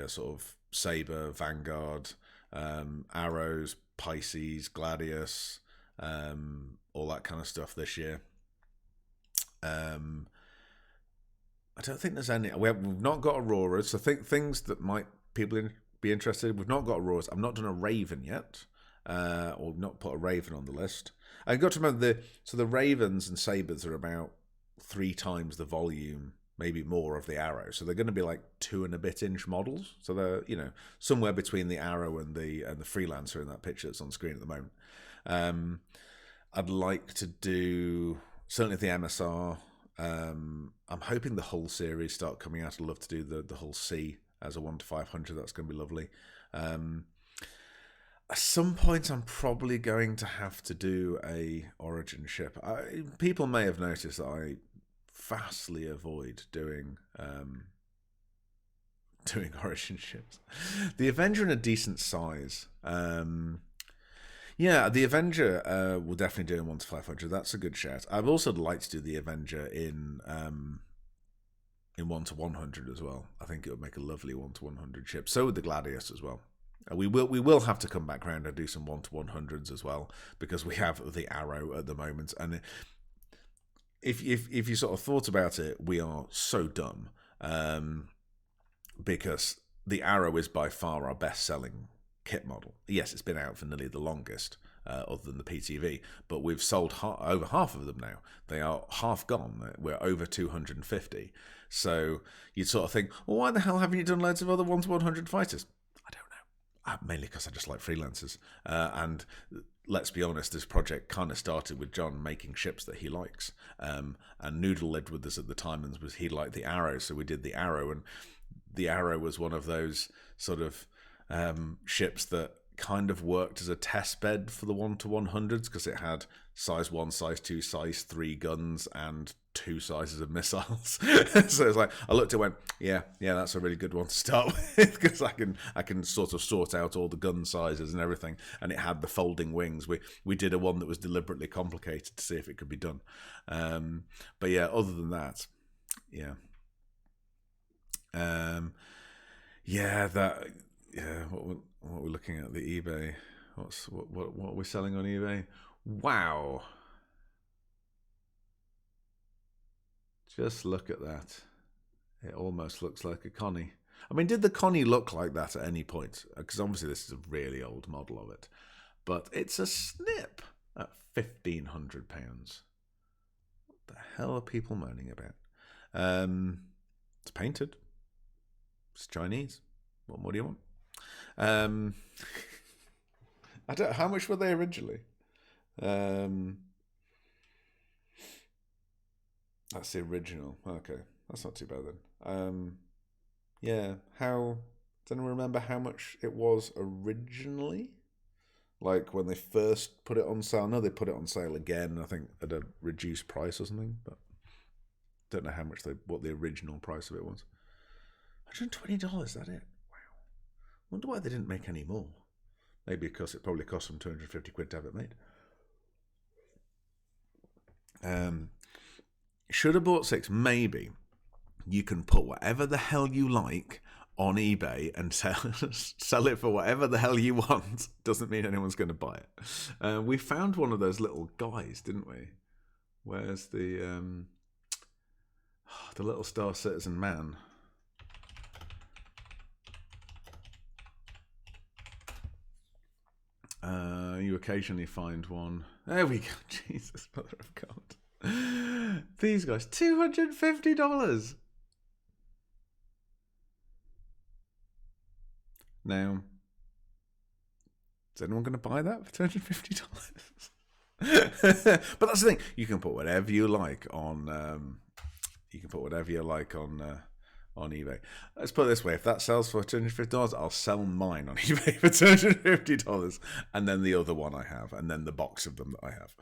sort of Saber, Vanguard, Arrows, Pisces, Gladius, all that kind of stuff this year. I don't think there's any. We've not got Auroras. So think things that might be interested. We've not got Auroras. I've not done a Raven yet, or not put a Raven on the list. I've got to remember the Ravens and Sabres are about 3 times the volume, maybe more, of the Arrow. So they're going to be like 2 and a bit inch models. So they're somewhere between the Arrow and the Freelancer in that picture that's on screen at the moment. I'd like to do certainly the MSR. I'm hoping the Hull series start coming out. I'd love to do the Hull C as a 1-500. That's going to be lovely. At some point, I'm probably going to have to do a Origin ship. People may have noticed that I vastly avoid doing Origin ships. The Avenger in a decent size. Yeah, the Avenger will definitely do in 1-500. That's a good shout. I'd also like to do the Avenger in 1-100 as well. I think it would make a lovely 1-100 ship. So would the Gladius as well. We will have to come back around and do some 1-100s as well, because we have the Arrow at the moment. And if you sort of thought about it, we are so dumb, because the Arrow is by far our best selling kit model. Yes, it's been out for nearly the longest, other than the PTV, but we've sold over half of them now. They are half gone. We're over 250. So you'd sort of think, well, why the hell haven't you done loads of other 1-100 fighters? I don't know. Mainly because I just like Freelancers. And let's be honest, this project kind of started with John making ships that he likes. And Noodle lived with us at the time, and he liked the Arrow, so we did the Arrow. And the Arrow was one of those sort of ships that kind of worked as a test bed for the 1-100s, because it had size 1, size 2, size 3 guns and 2 sizes of missiles. So it's like, I looked at it and went, yeah, that's a really good one to start with, because I can sort of sort out all the gun sizes and everything. And it had the folding wings. We did a one that was deliberately complicated to see if it could be done. But yeah, other than that, yeah. What we're looking at, the eBay. What are we selling on eBay? Wow. Just look at that. It almost looks like a Connie. I mean, did the Connie look like that at any point? Because obviously this is a really old model of it. But it's a snip at £1,500. What the hell are people moaning about? It's painted. It's Chinese. What more do you want? I don't. How much were they originally? That's the original. Okay, that's not too bad then. Yeah. How? Does anyone remember how much it was originally? Like when they first put it on sale. No, they put it on sale again. I think at a reduced price or something. But don't know what the original price of it was. $120. Is that it? Wonder why they didn't make any more. Maybe because it probably cost them 250 quid to have it made. Should have bought 6. Maybe you can put whatever the hell you like on eBay and sell it for whatever the hell you want. Doesn't mean anyone's going to buy it. We found one of those little guys, didn't we? Where's the little Star Citizen man? You occasionally find one. There we go. Jesus, mother of God. These guys, $250. Now, is anyone going to buy that for $250? But that's the thing. You can put whatever you like on. On eBay. Let's put it this way: if that sells for $250, I'll sell mine on eBay for $250, and then the other one I have, and then the box of them that I have.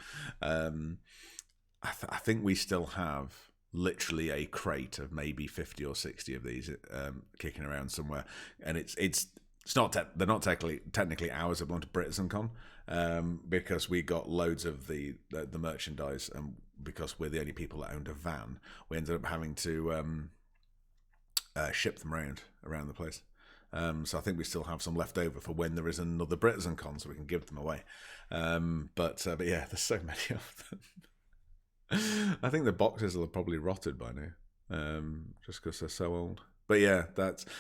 I think we still have literally a crate of maybe 50 or 60 of these kicking around somewhere, and it's not they're not technically ours. That belong to BritainCon, because we got loads of the merchandise, and because we're the only people that owned a van, we ended up having to ship them around the place. So I think we still have some left over for when there is another BritainCon, so we can give them away. But yeah, there's so many of them. I think the boxes are probably rotted by now. just because they're so old. But yeah,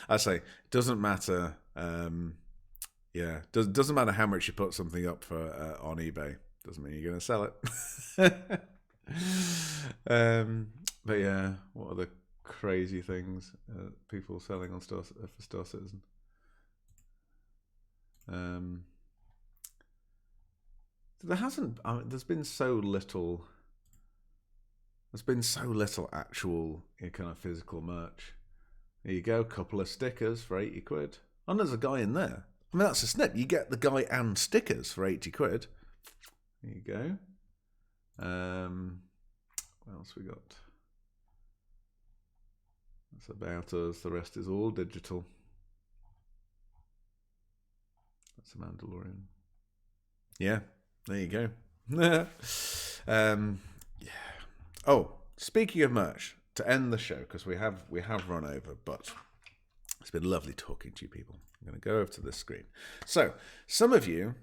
I say, it doesn't matter. Yeah, doesn't matter how much you put something up for on eBay. Doesn't mean you're going to sell it. But yeah, what are the crazy things people selling on for Star Citizen? There hasn't. There's been so little. There's been so little actual kind of physical merch. There you go, couple of stickers for 80 quid. And there's a guy in there. I mean, that's a snip. You get the guy and stickers for 80 quid. There you go. What else we got? That's about us. The rest is all digital. That's a Mandalorian. Yeah, there you go. Yeah. Oh, speaking of merch, to end the show, because we have run over, but it's been lovely talking to you people. I'm going to go over to this screen. So some of you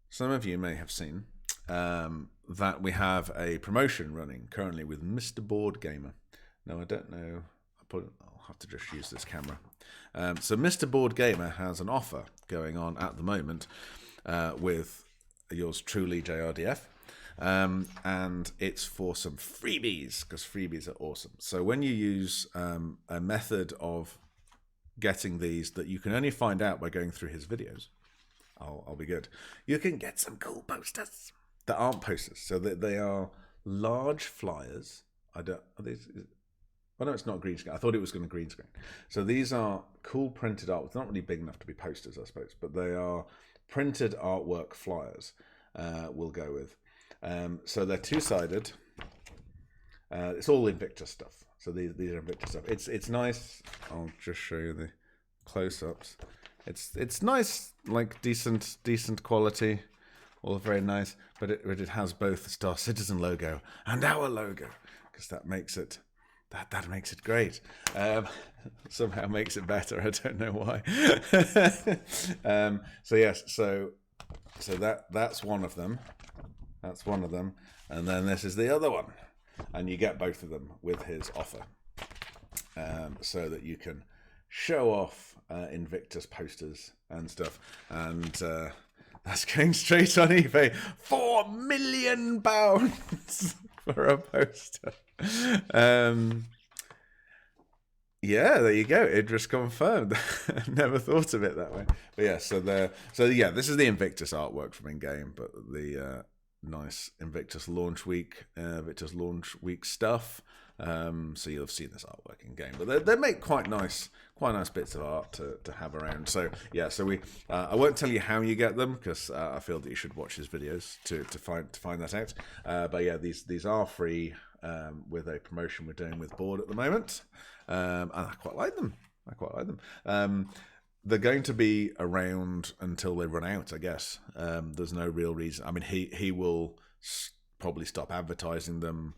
may have seen that we have a promotion running currently with Mr. Board Gamer. No, I don't know. I'll have to just use this camera. So Mr. Board Gamer has an offer going on at the moment with yours truly, JRDF. And it's for some freebies, because freebies are awesome. So when you use a method of getting these that you can only find out by going through his videos, I'll be good. You can get some cool posters that aren't posters, so that they are large flyers. Are these? Oh no, it's not green screen. I thought it was going to green screen. So these are cool printed art. It's not really big enough to be posters, I suppose, but they are printed artwork flyers. We'll go with. So they're two-sided. It's all Invictus stuff. So these are Invictus stuff. It's nice. I'll just show you the close-ups. It's nice, like decent quality. All very nice, but it has both the Star Citizen logo and our logo, because that makes it. That makes it great. Somehow makes it better. I don't know why. So yes, so that's one of them. That's one of them, and then this is the other one, and you get both of them with his offer, so that you can show off Invictus posters and stuff, and that's going straight on eBay. £4 million for a poster. Yeah, there you go. Idris confirmed. Never thought of it that way. But yeah, so this is the Invictus artwork from in-game, but the nice Invictus launch week stuff. So you'll have seen this artwork in game, but they make quite nice bits of art to have around. So yeah, so I won't tell you how you get them, because I feel that you should watch his videos to find that out. But yeah, these are free with a promotion we're doing with Board at the moment, and I quite like them. They're going to be around until they run out, I guess. There's no real reason. I mean, he will probably stop advertising them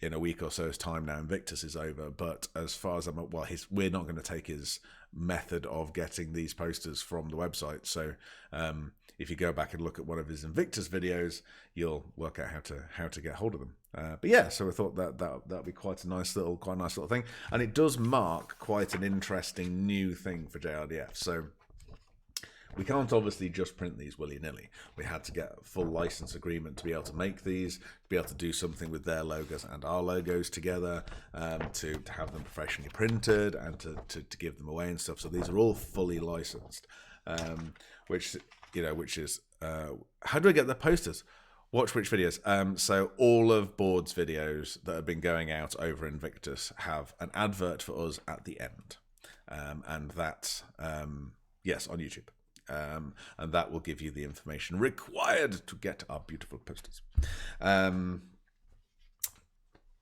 in a week or so's time now. Invictus is over, but as far as we're not going to take his method of getting these posters from the website. So if you go back and look at one of his Invictus videos, you'll work out how to get hold of them. But yeah, so I thought that'd be quite a nice little thing, and it does mark quite an interesting new thing for JRDF. So we can't obviously just print these willy-nilly. We had to get a full license agreement to be able to make these, to be able to do something with their logos and our logos together, to have them professionally printed and to give them away and stuff. So these are all fully licensed, which is how do I get the posters? Watch which videos. So all of Board's videos that have been going out over Invictus have an advert for us at the end, and that's yes, on YouTube. And that will give you the information required to get our beautiful posters.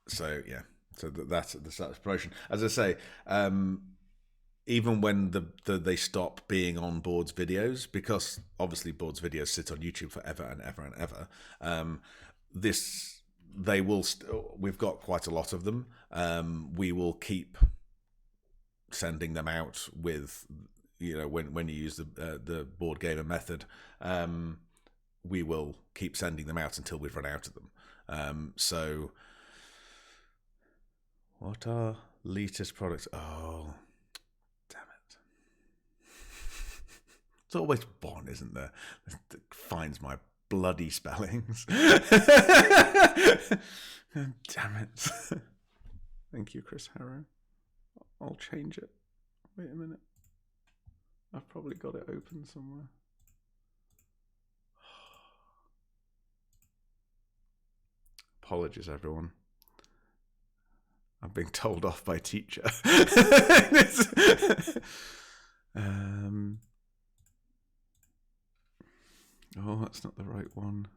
So yeah, so that's the promotion. As I say, even when they stop being on Board's videos, because obviously Board's videos sit on YouTube forever and ever and ever. We've got quite a lot of them. We will keep sending them out with. When you use the Board Gamer method, we will keep sending them out until we've run out of them. So what are Latest products. Oh, damn it. It's always one, isn't there? That finds my bloody spellings. Damn it. Thank you, Chris Harrow. I'll change it. Wait a minute. I've probably got it open somewhere. Apologies, everyone. I'm being told off by teacher. Oh, that's not the right one.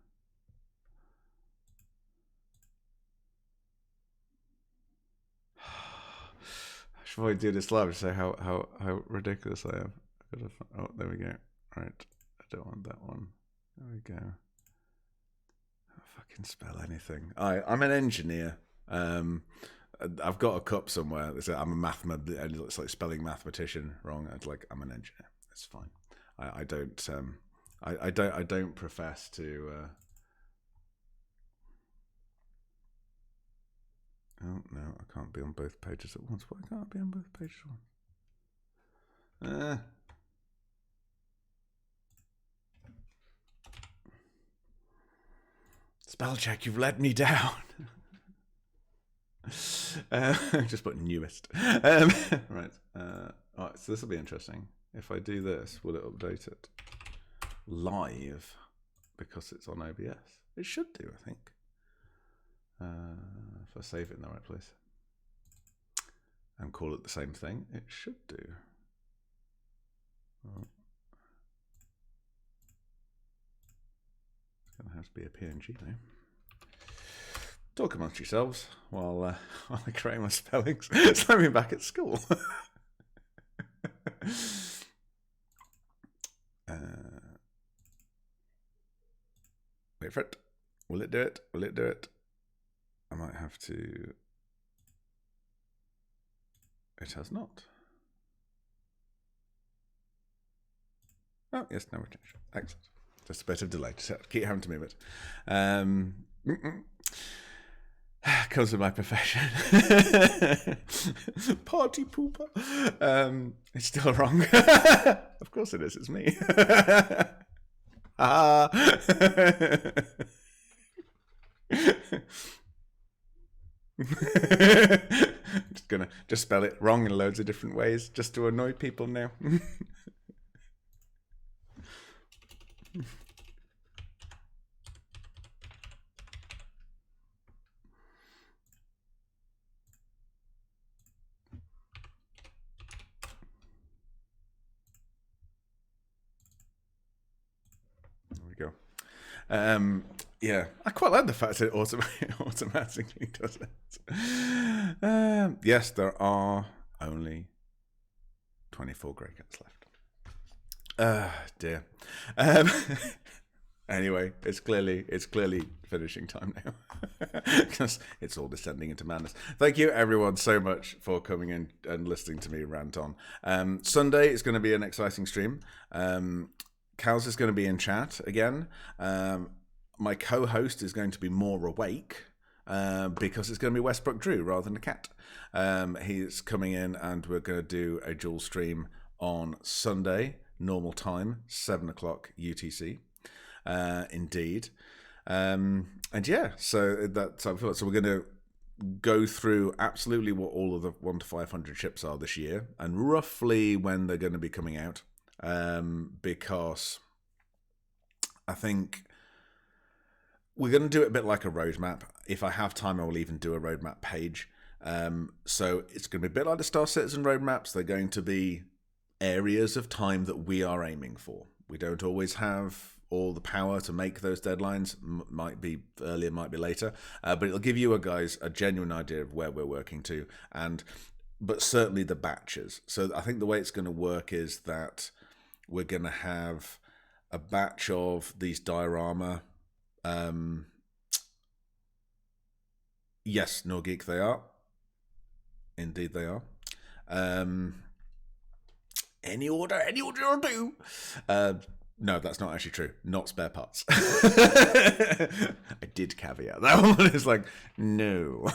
I should probably do this live to say how ridiculous I am. Oh, there we go. Right, I don't want that one. There we go. Can't fucking spell anything. I'm an engineer. I've got a cup somewhere. I'm a mathematician. It's like spelling mathematician wrong. I'm an engineer. It's fine. I don't profess to. Oh no, I can't be on both pages at once. Why can't I be on both pages at once? Spell check, you've let me down. Just put newest. Right. So this will be interesting. If I do this, will it update it live because it's on OBS? It should do, I think. If I save it in the right place and call it the same thing, it should do. Oh. It's going to have to be a PNG now. Talk amongst yourselves while I correct my spellings. Slam me back at school. Wait for it. Will it do it? Will it do it? I might have to. It has not. Oh, yes, no, we're changed. Excellent. Just a bit of delay. Just keep having to move it. Comes with my profession. Party pooper. It's still wrong. Of course it is. It's me. Just gonna spell it wrong in loads of different ways just to annoy people now. Yeah, I quite like the fact that it automatically does it. Yes, there are only 24 grey cats left. Dear. Anyway, it's clearly finishing time now because it's all descending into madness. Thank you everyone so much for coming in and listening to me rant on. Sunday is going to be an exciting stream. Cows is going to be in chat again. My co-host is going to be more awake because it's going to be Westbrook Drew rather than a cat. He's coming in and we're going to do a dual stream on Sunday, normal time, 7 o'clock UTC. Indeed. And yeah, so we're going to go through absolutely what all of the 1 to 500 ships are this year and roughly when they're going to be coming out. Because I think we're going to do it a bit like a roadmap. If I have time, I will even do a roadmap page. So it's going to be a bit like the Star Citizen roadmaps. They're going to be areas of time that we are aiming for. We don't always have all the power to make those deadlines. Might be earlier, might be later. But it'll give you guys a genuine idea of where we're working to. But certainly the batches. So I think the way it's going to work is that we're going to have a batch of these diorama. Yes, Norgeek they are. Indeed they are. Any order will do. No, that's not actually true. Not spare parts. I did caveat that one. It's like, no.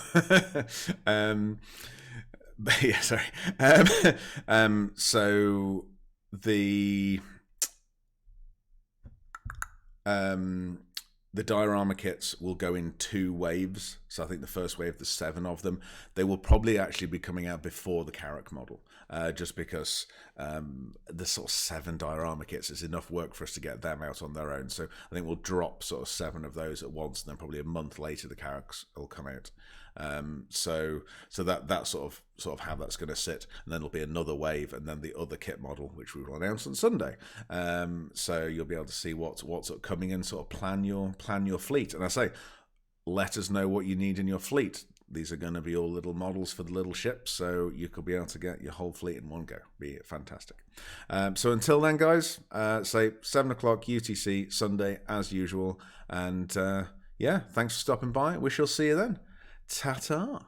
Yeah, sorry. So the the diorama kits will go in 2 waves. So I think the first wave, there's 7 of them. They will probably actually be coming out before the Carrack model, just because the sort of 7 diorama kits is enough work for us to get them out on their own. So I think we'll drop sort of 7 of those at once, and then probably a month later the Carracks will come out. So that's sort of how that's going to sit, and then there'll be another wave, and then the other kit model, which we will announce on Sunday. So you'll be able to see what's coming and sort of plan your fleet. And I say, let us know what you need in your fleet. These are going to be all little models for the little ships, so you could be able to get your whole fleet in one go. Be fantastic. So until then, guys, say 7 o'clock UTC Sunday as usual, and yeah, thanks for stopping by. We shall see you then. Ta-ta.